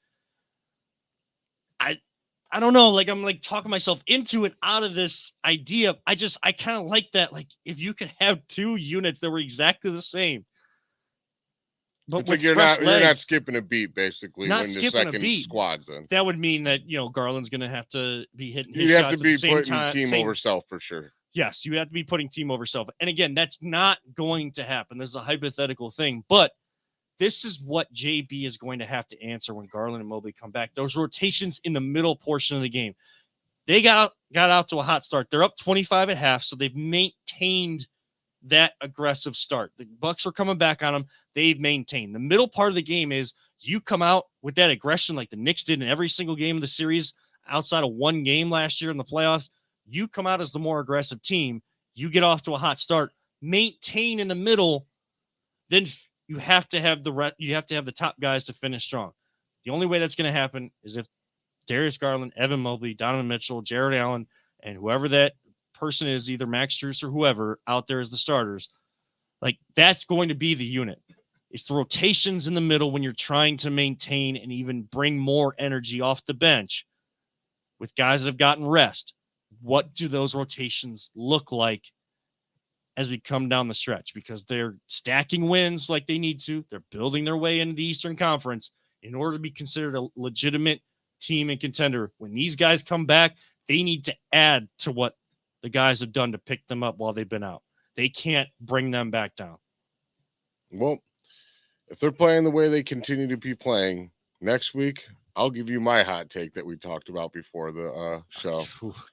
I don't know, like I'm like talking myself into it out of this idea. I kind of like that. Like if you could have 2 units that were exactly the same, but It's with like you're fresh not legs, skipping a beat basically Not when the skipping a second beat. squad's in. that would mean that Garland's going to have to be hitting his You'd shots have to at be the same putting time. team over self for sure. Yes, you would have to be putting team over self. And again, that's not going to happen. This is a hypothetical thing, but this is what JB is going to have to answer when Garland and Mobley come back. Those rotations in the middle portion of the game. They got out to a hot start. They're up 25 at half, so they've maintained that aggressive start. The Bucks are coming back on them. They've maintained. The middle part of the game is you come out with that aggression like the Knicks did in every single game of the series outside of one game last year in the playoffs. You come out as the more aggressive team. You get off to a hot start. Maintain in the middle. Then you have to have the top guys to finish strong. The only way that's going to happen is if Darius Garland, Evan Mobley, Donovan Mitchell, Jared Allen, and whoever that person is, either Max Strus or whoever out there as the starters, like that's going to be the unit. It's the rotations in the middle when you're trying to maintain and even bring more energy off the bench with guys that have gotten rest. What do those rotations look like as we come down the stretch? Because they're stacking wins like they need to. They're building their way into the Eastern Conference in order to be considered a legitimate team and contender. When these guys come back, they need to add to what the guys have done to pick them up while they've been out. They can't bring them back down. Well, if they're playing the way they continue to be playing next week, I'll give you my hot take that we talked about before the show.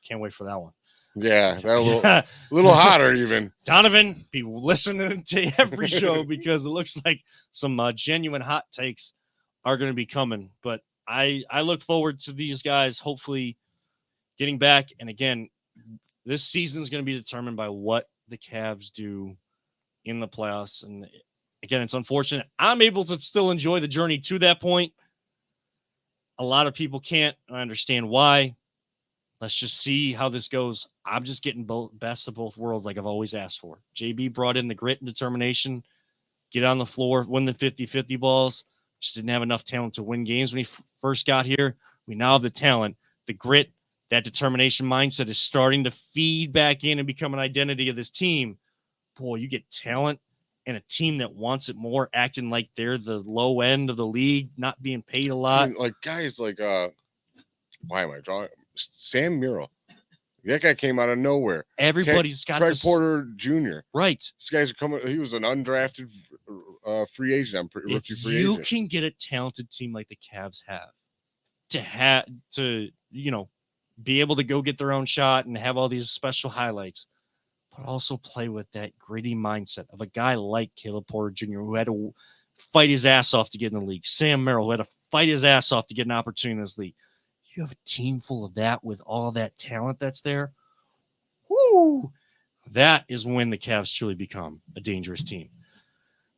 Can't wait for that one. Yeah, that little hotter even. Donovan, be listening to every show because it looks like some genuine hot takes are going to be coming. But I look forward to these guys hopefully getting back. And again, this season is going to be determined by what the Cavs do in the playoffs. And again, it's unfortunate. I'm able to still enjoy the journey to that point. A lot of people can't. I understand why. Let's just see how this goes. I'm just getting best of both worlds like I've always asked for. JB brought in the grit and determination, get on the floor, win the 50-50 balls. Just didn't have enough talent to win games when he first got here. We now have the talent, the grit, that determination mindset is starting to feed back in and become an identity of this team. Boy, you get talent and a team that wants it more, acting like they're the low end of the league, not being paid a lot. I mean, like guys like why am I drawing Sam Murrell? That guy came out of nowhere. Everybody's got Craig this, Porter Jr. right? These guys are coming. He was an undrafted free agent. Rookie free you agent. can get a talented team like the Cavs have to be able to go get their own shot and have all these special highlights, but also play with that gritty mindset of a guy like Caleb Porter Jr., who had to fight his ass off to get in the league. Sam Merrill, who had to fight his ass off to get an opportunity in this league. You have a team full of that with all that talent that's there. Woo! That is when the Cavs truly become a dangerous team.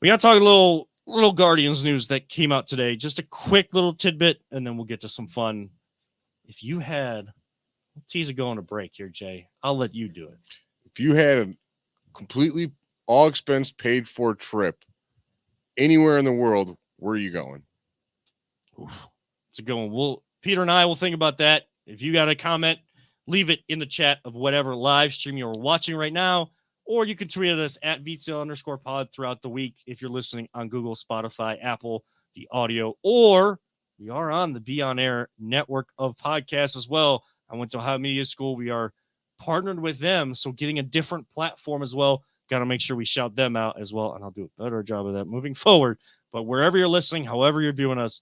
We got to talk a little Guardians news that came out today. Just a quick little tidbit, and then we'll get to some fun. If you had, we'll tease it going to break here, Jay. I'll let you do it. If you had a completely all expense paid for trip anywhere in the world, where are you going? Oof. It's a good one. Peter and I will think about that. If you got a comment, leave it in the chat of whatever live stream you're watching right now, or you can tweet at us at VTL_pod throughout the week if you're listening on Google, Spotify, Apple, the audio, or we are on the Be On Air network of podcasts as well. I went to Ohio Media School. We are partnered with them, so getting a different platform as well. Got to make sure we shout them out as well, and I'll do a better job of that moving forward. But wherever you're listening, however you're viewing us,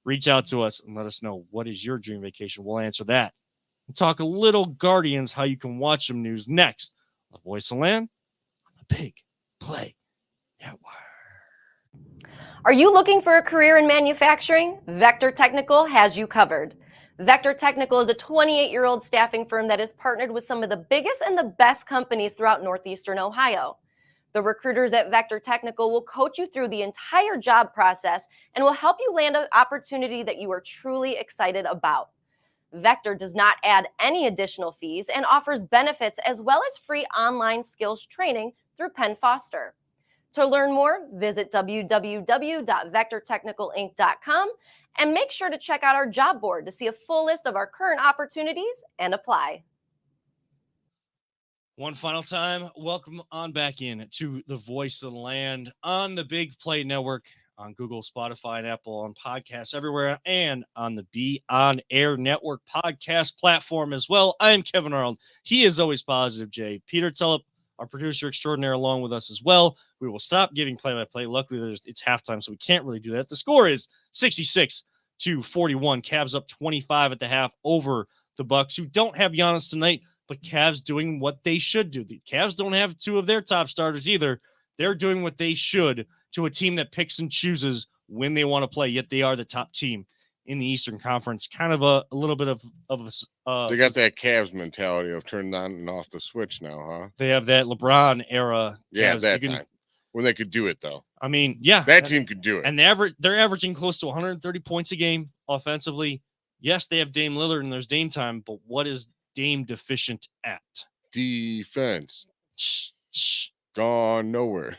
reach out to us and let us know what is your dream vacation. We'll answer that. We'll talk a little Guardians, how you can watch them news next. The Voice of Land on the Big Play Network. Are you looking for a career in manufacturing? Vector Technical has you covered. Vector Technical is a 28-year-old staffing firm that is partnered with some of the biggest and the best companies throughout Northeastern Ohio. The recruiters at Vector Technical will coach you through the entire job process and will help you land an opportunity that you are truly excited about. Vector does not add any additional fees and offers benefits as well as free online skills training through Penn Foster. To learn more, visit www.vectortechnicalinc.com And make sure to check out our job board to see a full list of our current opportunities and apply. One final time, welcome on back in to the Voice of the Land on the Big Play Network, on Google, Spotify, and Apple, on podcasts everywhere, and on the Be On Air Network podcast platform as well. I am Kevin Arnold. He is always positive, Jay. Peter Tulip, our producer extraordinaire, along with us as well. We will stop giving play-by-play. Luckily, it's halftime, so we can't really do that. The score is 66-41. Cavs up 25 at the half over the Bucks, who don't have Giannis tonight, but Cavs doing what they should do. The Cavs don't have two of their top starters either. They're doing what they should to a team that picks and chooses when they want to play, yet they are the top team in the Eastern Conference. Kind of a little bit of They got that Cavs mentality of turning on and off the switch now, huh? They have that LeBron era. Yeah, Cavs. that time. When they could do it, though. I mean, yeah. That team could do it. And they're averaging close to 130 points a game offensively. Yes, they have Dame Lillard and there's Dame time, but what is Dame deficient at? Defense. Gone nowhere.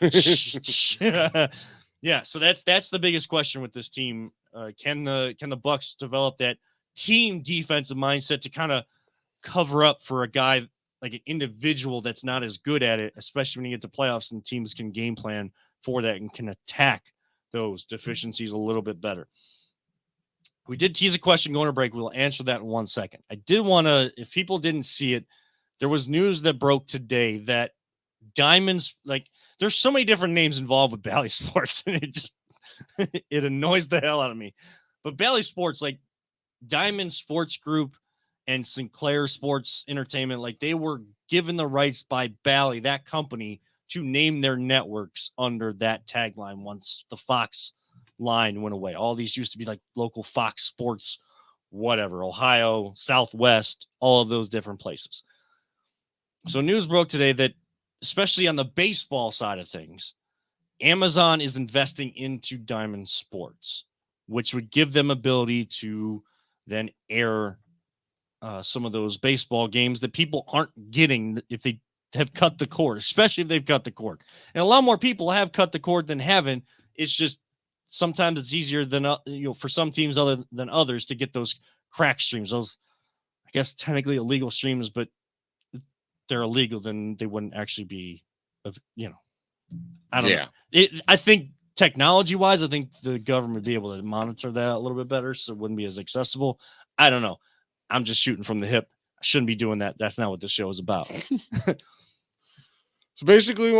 Yeah, so that's the biggest question with this team. Can the Bucks develop that team defensive mindset to kind of cover up for a guy like an individual that's not as good at it, especially when you get to playoffs and teams can game plan for that and can attack those deficiencies a little bit better. We did tease a question going to break. We'll answer that in 1 second. I did want to, if people didn't see it, there was news that broke today that Diamonds, like, there's so many different names involved with Bally Sports, and it annoys the hell out of me. But Bally Sports, like Diamond Sports Group and Sinclair Sports Entertainment, like they were given the rights by Bally, that company, to name their networks under that tagline once the Fox line went away. All these used to be like local Fox Sports, whatever, Ohio, Southwest, all of those different places. So news broke today that, especially on the baseball side of things, Amazon is investing into Diamond Sports, which would give them ability to then air some of those baseball games that people aren't getting if they have cut the cord, especially if they've cut the cord. And a lot more people have cut the cord than haven't. It's just sometimes it's easier than for some teams other than others to get those crack streams. Those, I guess, technically illegal streams, but they're illegal, then they wouldn't actually be, I don't know. I think technology-wise, I think the government would be able to monitor that a little bit better, so it wouldn't be as accessible. I don't know. I'm just shooting from the hip. I shouldn't be doing that. That's not what this show is about. So basically,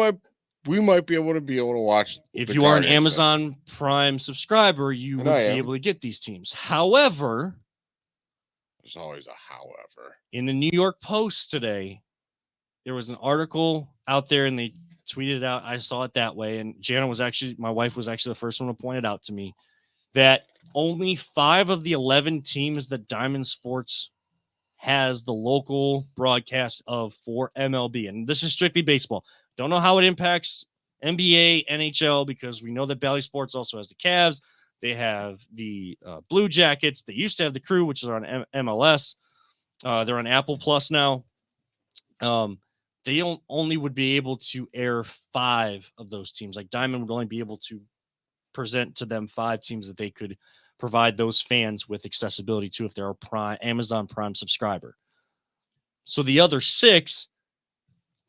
we might be able to watch. If you are an Amazon Prime subscriber, you would be able to get these teams. However, there's always a however. In the New York Post today, there was an article out there and they tweeted it out. I saw it that way. And my wife was actually the first one to point it out to me, that only 5 of the 11 teams that Diamond Sports has the local broadcast of for MLB. And this is strictly baseball. Don't know how it impacts NBA, NHL, because we know that Bally Sports also has the Cavs. They have the Blue Jackets. They used to have the Crew, which is on MLS. They're on Apple Plus now. They only would be able to air 5 of those teams. Like Diamond would only be able to present to them 5 teams that they could provide those fans with accessibility to if they're a Amazon Prime subscriber. So the other 6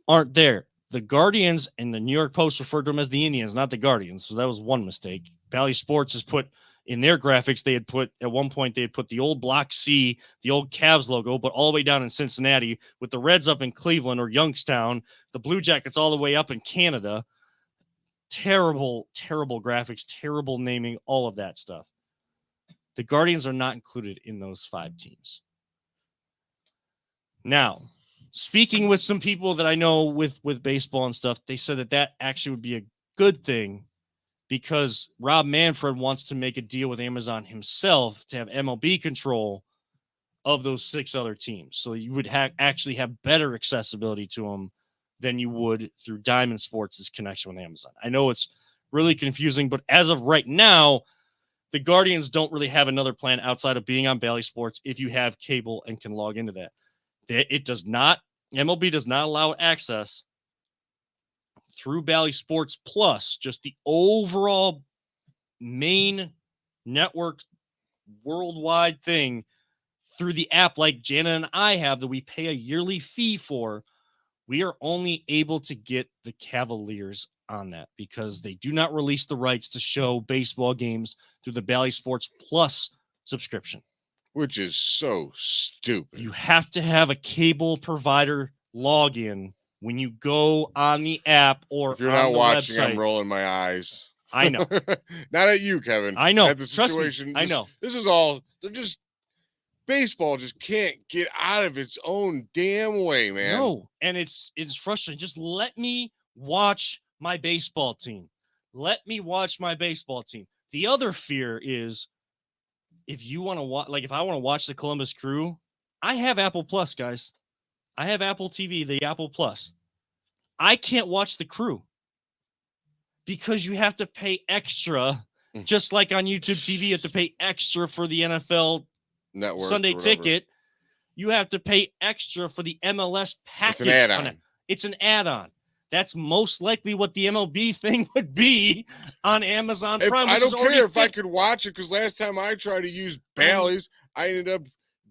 aren't there. The Guardians and the New York Post referred to them as the Indians, not the Guardians. So that was one mistake. Bally Sports has put in their graphics, they had put at one point, they had put the old Block C, the old Cavs logo, but all the way down in Cincinnati with the Reds up in Cleveland or Youngstown, the Blue Jackets all the way up in Canada. Terrible, terrible graphics, terrible naming, all of that stuff. The Guardians are not included in those 5 teams. Now, speaking with some people that I know with baseball and stuff, they said that actually would be a good thing because Rob Manfred wants to make a deal with Amazon himself to have MLB control of those 6 other teams. So you would actually have better accessibility to them than you would through Diamond Sports' connection with Amazon. I know it's really confusing, but as of right now, the Guardians don't really have another plan outside of being on Bally Sports if you have cable and can log into that. It does not, MLB does not allow access through Bally Sports Plus, just the overall main network worldwide thing through the app like Jana and I have that we pay a yearly fee for, we are only able to get the Cavaliers on that because they do not release the rights to show baseball games through the Bally Sports Plus subscription. Which is so stupid. You have to have a cable provider login when you go on the app or If you're on not the watching, website. I'm rolling my eyes. I know. Not at you, Kevin. I know. At the Trust me, situation. I know. This is all. They're just baseball. Just can't get out of its own damn way, man. No, and it's frustrating. Just let me watch my baseball team. Let me watch my baseball team. The other fear is if you want to watch, like if I want to watch the Columbus Crew, I have Apple Plus, guys. I have Apple TV, the Apple Plus. I can't watch the Crew because you have to pay extra, just like on YouTube TV, you have to pay extra for the NFL Network Sunday or whatever. ticket. You have to pay extra for the MLS package. It's an add-on. It's an add-on. That's most likely what the MLB thing would be on Amazon Prime. I which don't is already care if I 50 could watch it because last time I tried to use Bally's, I ended up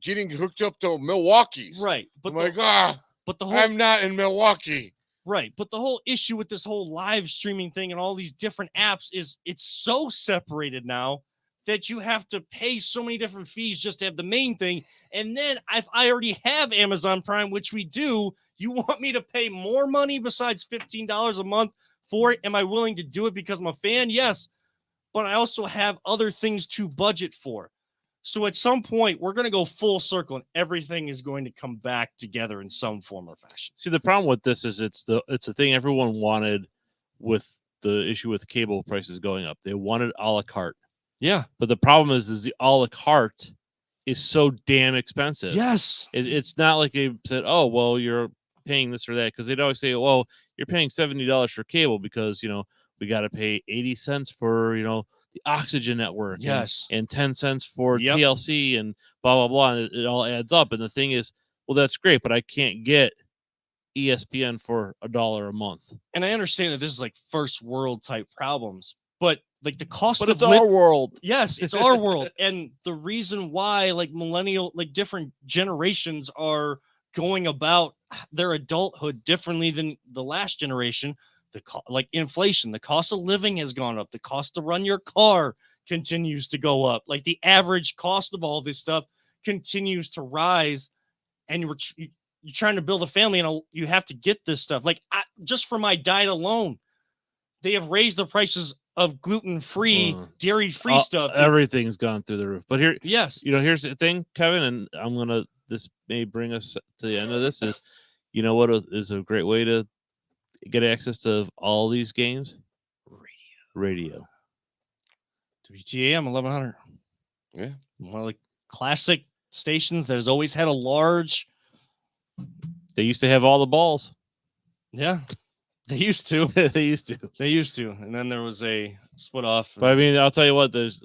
getting hooked up to Milwaukee's. Right, But but I'm like, but the whole I'm not in Milwaukee. right, but the whole issue with this whole live streaming thing and all these different apps is it's so separated now that you have to pay so many different fees just to have the main thing. And then if I already have Amazon Prime, which we do, you want me to pay more money besides $15 a month for it? Am I willing to do it because I'm a fan? Yes, but I also have other things to budget for. So at some point, we're going to go full circle and everything is going to come back together in some form or fashion. See, the problem with this is it's the thing everyone wanted with the issue with cable prices going up. They wanted a la carte. Yeah. But the problem is the a la carte is so damn expensive. Yes. It's not like they said, oh, well, you're paying this or that. Because they'd always say, well, you're paying $70 for cable because, we got to pay 80 cents for, the Oxygen Network. Yes. And 10 cents for Yep. TLC and blah, blah, blah. And it all adds up. And the thing is, well, that's great, but I can't get ESPN for $1 a month. And I understand that this is like first world type problems, but like the cost But of it's our world. yes, it's our world. And the reason why like different generations are going about their adulthood differently than the last generation, like inflation, the cost of living has gone up. The cost to run your car continues to go up. Like the average cost of all this stuff continues to rise. And you're trying to build a family and you have to get this stuff. Like just for my diet alone, they have raised the prices of gluten-free, dairy-free stuff. Everything's gone through the roof. But here, Yes. here's the thing, Kevin, and this may bring us to the end of this is, what is a great way to get access to all these games? Radio. WTAM 1100. Yeah. One of the classic stations that has always had a large. They used to have all the balls. Yeah. They used to. They used to. They used to. And then there was a split off. But I mean, I'll tell you what, there's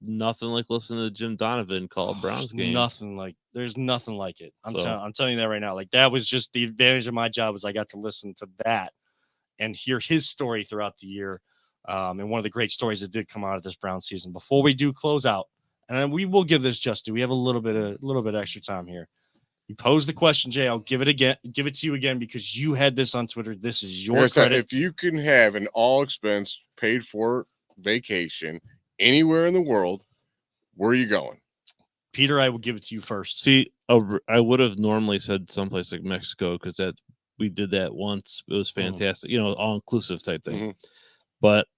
nothing like listening to Jim Donovan call a Browns game. There's nothing like it. I'm So- telling you that right now. Like that was just the advantage of my job was I got to listen to that and hear his story throughout the year. And one of the great stories that did come out of this Brown season. Before we do close out, and then we will give this just to. We have a little bit extra time here. You posed the question, Jay. I'll give it to you again because you had this on Twitter. This is your credit. If you can have an all expense paid for vacation anywhere in the world, where are you going? Peter, I will give it to you first. See, I would have normally said someplace like Mexico because we did that once. It was fantastic, all inclusive type thing. Mm-hmm. But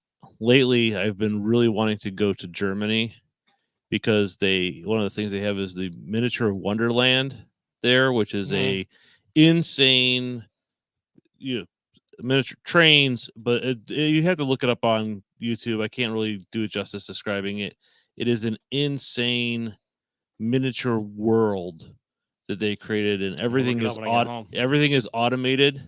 lately, I've been really wanting to go to Germany because one of the things they have is the miniature Wonderland there, which is a insane, miniature trains. But you have to look it up on YouTube. I can't really do it justice describing it. It is an insane miniature world that they created, and everything is automated,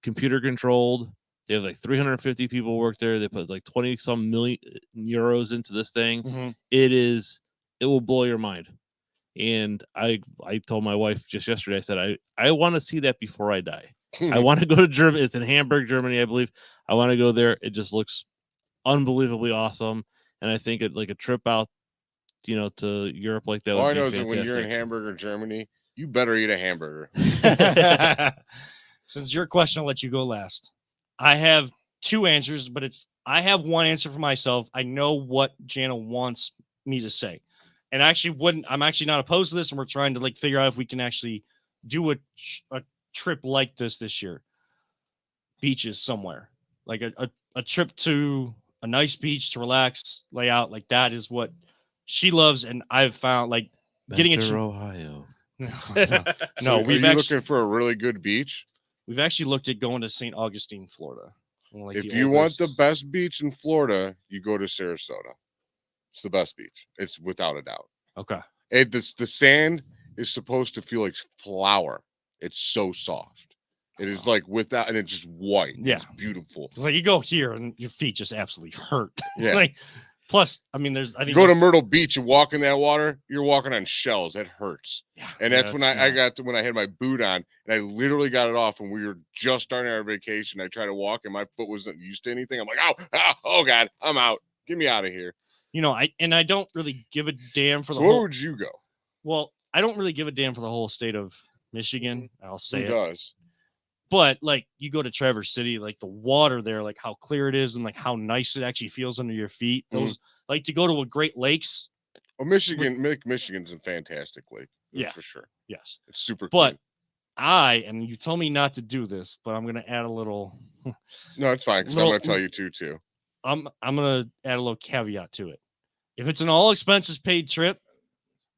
computer controlled. They have like 350 people work there. They put like 20 some million euros into this thing. Mm-hmm. It will blow your mind. And I told my wife just yesterday, I said, I want to see that before I die. I want to go to Germany. It's in Hamburg, Germany, I believe. I want to go there. It just looks unbelievably awesome. And I think like a trip out to Europe like that. All would I be know is that when you're in fantastic. Hamburger, Germany, you better eat a hamburger. Since your question, I'll let you go last. I have two answers, but I have one answer for myself. I know what Jana wants me to say. And I'm actually not opposed to this. And we're trying to figure out if we can actually do a trip like this year. Beaches somewhere, like a trip to a nice beach to relax, lay out. Like that is what she loves. And I've found getting a Mentor, Ohio. No, So we've are you actually looking for a really good beach? we've actually looked at going to St. Augustine, Florida. If you want the best beach in Florida, you go to Sarasota. It's the best beach. It's without a doubt. okay, The sand is supposed to feel like flour. It's so soft. It is without, and it's just white. Yeah. It's beautiful. it's you go here and your feet just absolutely hurt. Yeah. Plus, I mean, I think You go to Myrtle Beach and walk in that water, you're walking on shells. It hurts. yeah, And yeah, that's when it's I not- got to when I had my boot on and I literally got it off when we were just starting our vacation. I tried to walk and my foot wasn't used to anything. I'm like, oh God, I'm out. Get me out of here. I don't really give a damn for So the where whole. would you go? Well, I don't really give a damn for the whole state of Michigan. I'll say Who it. does? But you go to Traverse City, the water there, how clear it is and how nice it actually feels under your feet. Those to go to a Great Lakes. Well, Michigan's a fantastic lake. Yeah. For sure. Yes. It's super But clean. and you told me not to do this, but I'm going to add a little, No, it's fine because I'm Little- going to tell you too. I'm going to add a little caveat to it. If it's an all expenses paid trip,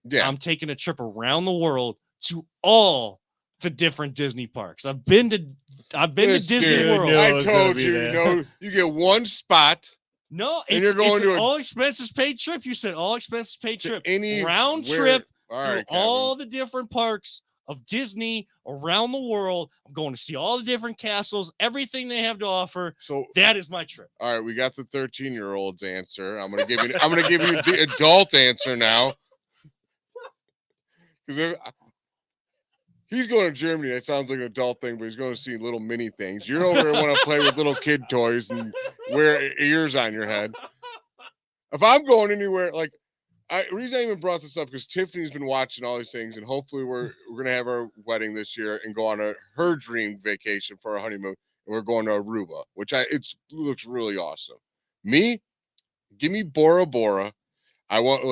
Yeah. I'm taking a trip around the world to all the different Disney parks. I've been to This Disney dude, World. No, I it's gonna told be you, that. you get one spot No, And it's, you're going it's to an a- all expenses paid trip. You said all expenses paid to trip. any Round where- trip All through right, all Kevin. the different parks of Disney around the world. I'm going to see all the different castles, everything they have to offer. So That is my trip. all right, we got the 13-year-old's answer. I'm gonna give you the adult answer now. Because he's going to Germany, that sounds like an adult thing, but he's going to see little mini things. You're over there want to play with little kid toys and wear ears on your head. If I'm going anywhere, the reason I even brought this up because Tiffany's been watching all these things, and hopefully we're gonna have our wedding this year and go on her dream vacation for our honeymoon, and we're going to Aruba, which it looks really awesome. Me, give me Bora Bora. I want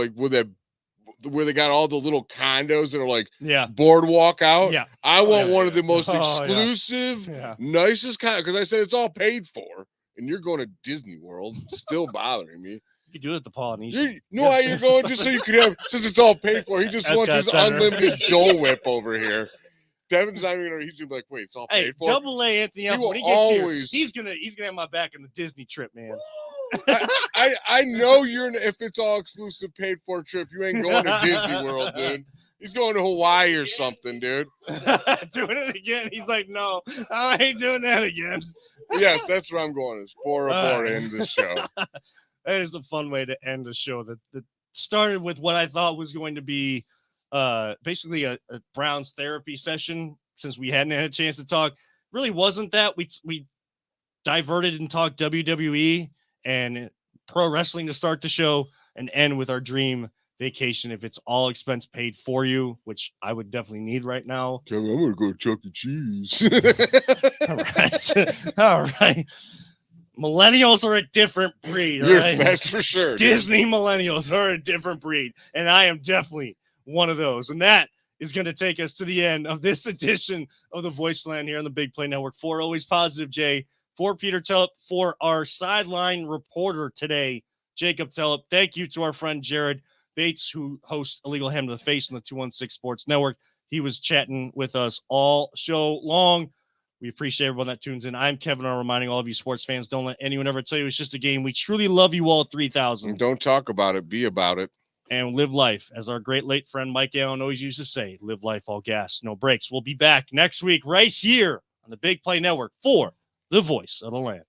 where they got all the little condos that are Yeah. boardwalk out. Yeah. I want yeah, one of the most Oh, yeah. exclusive, Yeah. nicest kind because I said it's all paid for, and you're going to Disney World. It's still bothering me. You do it at the Polynesian. You know why you're going just so you could have since it's all paid for. He just wants Epcot his Center. unlimited Dole Whip over here. Devin's not even gonna. He's gonna be like, wait, it's all Hey, paid for. double A Anthony Alpha, will when he gets always- here, he's gonna have my back in the Disney trip, man. I know if it's all exclusive paid for trip, you ain't going to Disney World, dude. He's going to Hawaii or something, dude. Doing it again. He's like, no, I ain't doing that again. Yes, that's where I'm going. Is Bora Bora in the show. That is a fun way to end a show that started with what I thought was going to be basically a Browns therapy session since we hadn't had a chance to talk. Really wasn't that. We diverted and talked WWE and pro wrestling to start the show and end with our dream vacation if it's all expense paid for you, which I would definitely need right now. Kevin, I'm gonna go to Chuck E. Cheese. All right. All right. Millennials are a different breed. All You're- right? That's for sure. dude. Disney millennials are a different breed, and I am definitely one of those. And that is going to take us to the end of this edition of the Voiceland here on the Big Play Network. For Always Positive Jay, for Peter Tellup, for our sideline reporter today, Jacob Tellup. Thank you to our friend Jared Bates, who hosts Illegal Hand to the Face on the 216 Sports Network. He was chatting with us all show long. We appreciate everyone that tunes in. I'm Kevin R. reminding all of you sports fans, don't let anyone ever tell you it's just a game. We truly love you all 3,000. And don't talk about it. Be about it. And live life. As our great late friend Mike Allen always used to say, live life all gas, no breaks. We'll be back next week right here on the Big Play Network for the Voice of the Land.